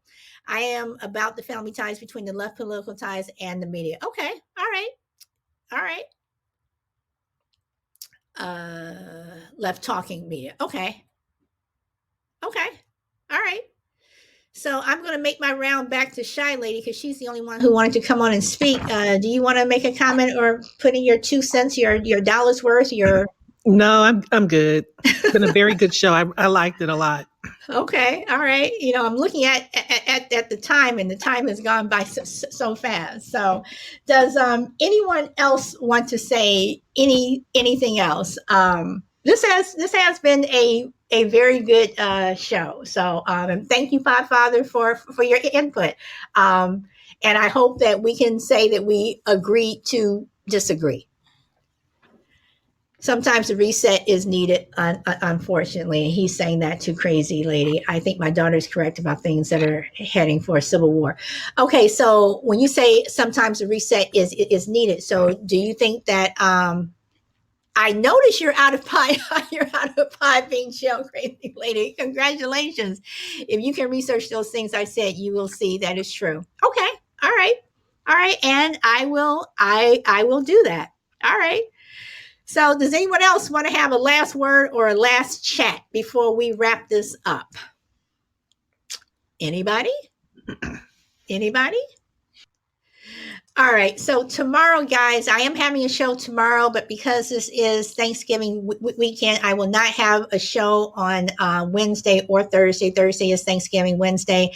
[SPEAKER 1] I am about the family ties between the left political ties and the media. Okay, all right. Left talking media. Okay, all right. So I'm going to make my round back to Shy Lady because she's the only one who wanted to come on and speak. Do you want to make a comment or put in your 2 cents, your dollar's worth, your?
[SPEAKER 2] No, I'm good. It's been a very good show. I liked it a lot.
[SPEAKER 1] Okay, all right. I'm looking at the time, and the time has gone by so fast. So, does anyone else want to say anything else? This has been a very good show. So, and thank you, Father, for your input. And I hope that we can say that we agree to disagree. Sometimes a reset is needed, unfortunately. He's saying that too crazy, lady. I think my daughter's correct about things that are heading for a civil war. Okay, so when you say sometimes a reset is needed, so do you think that I notice you're out of pie, you're out of pie being shell crazy, lady. Congratulations. If you can research those things I said, you will see that is true. Okay, all right, and I will do that. All right. So, does anyone else want to have a last word or a last chat before we wrap this up? Anybody? Anybody? All right. So, tomorrow, guys, I am having a show tomorrow, but because this is Thanksgiving weekend, I will not have a show on Wednesday or Thursday. Thursday is Thanksgiving. Wednesday,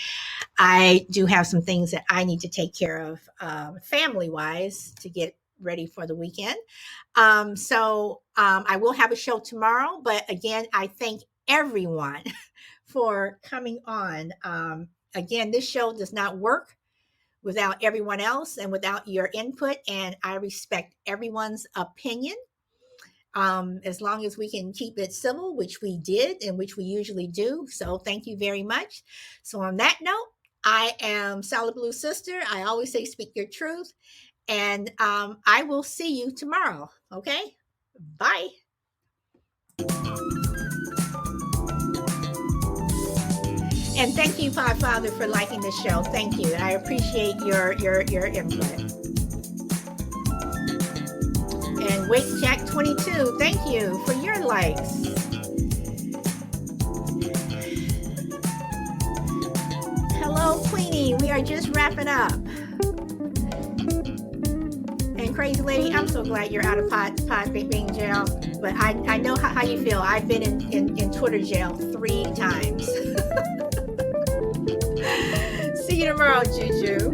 [SPEAKER 1] I do have some things that I need to take care of family-wise to get ready for the weekend. So I will have a show tomorrow, but again, I thank everyone for coming on. Again, this show does not work without everyone else and without your input, and I respect everyone's opinion. As long as we can keep it civil, which we did and which we usually do. So thank you very much. So on that note, I am Solid Blue Sister. I always say speak your truth. And I will see you tomorrow. Okay? Bye. And thank you, Father, for liking the show. Thank you. I appreciate your input. And Wake Jack 22, thank you for your likes. Hello, Queenie. We are just wrapping up. And Crazy Lady, I'm so glad you're out of pod being jail. But I know how you feel. I've been in Twitter jail 3 times. See you tomorrow, Juju.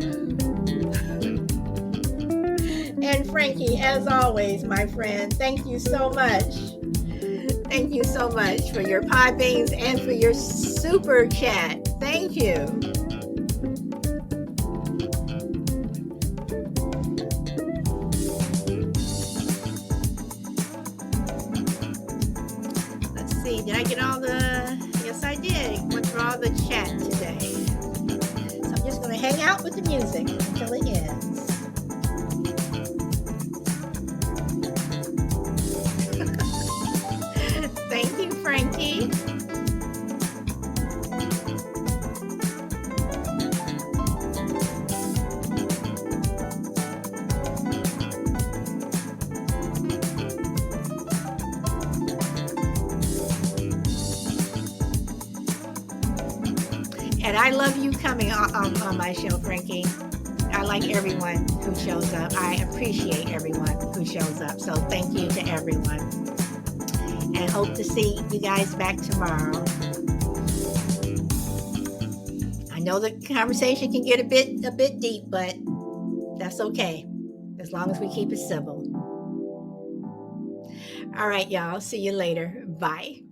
[SPEAKER 1] And Frankie, as always, my friend, thank you so much. Thank you so much for your pod beans and for your super chat. Thank you. Did I get all the? Yes, I did. Went through all the chat today. So I'm just going to hang out with the music until it ends. Thank you, Frankie. And I love you coming on my show, Frankie. I like everyone who shows up. I appreciate everyone who shows up. So thank you to everyone. And hope to see you guys back tomorrow. I know the conversation can get a bit deep, but that's okay, as long as we keep it civil. All right, y'all. See you later. Bye.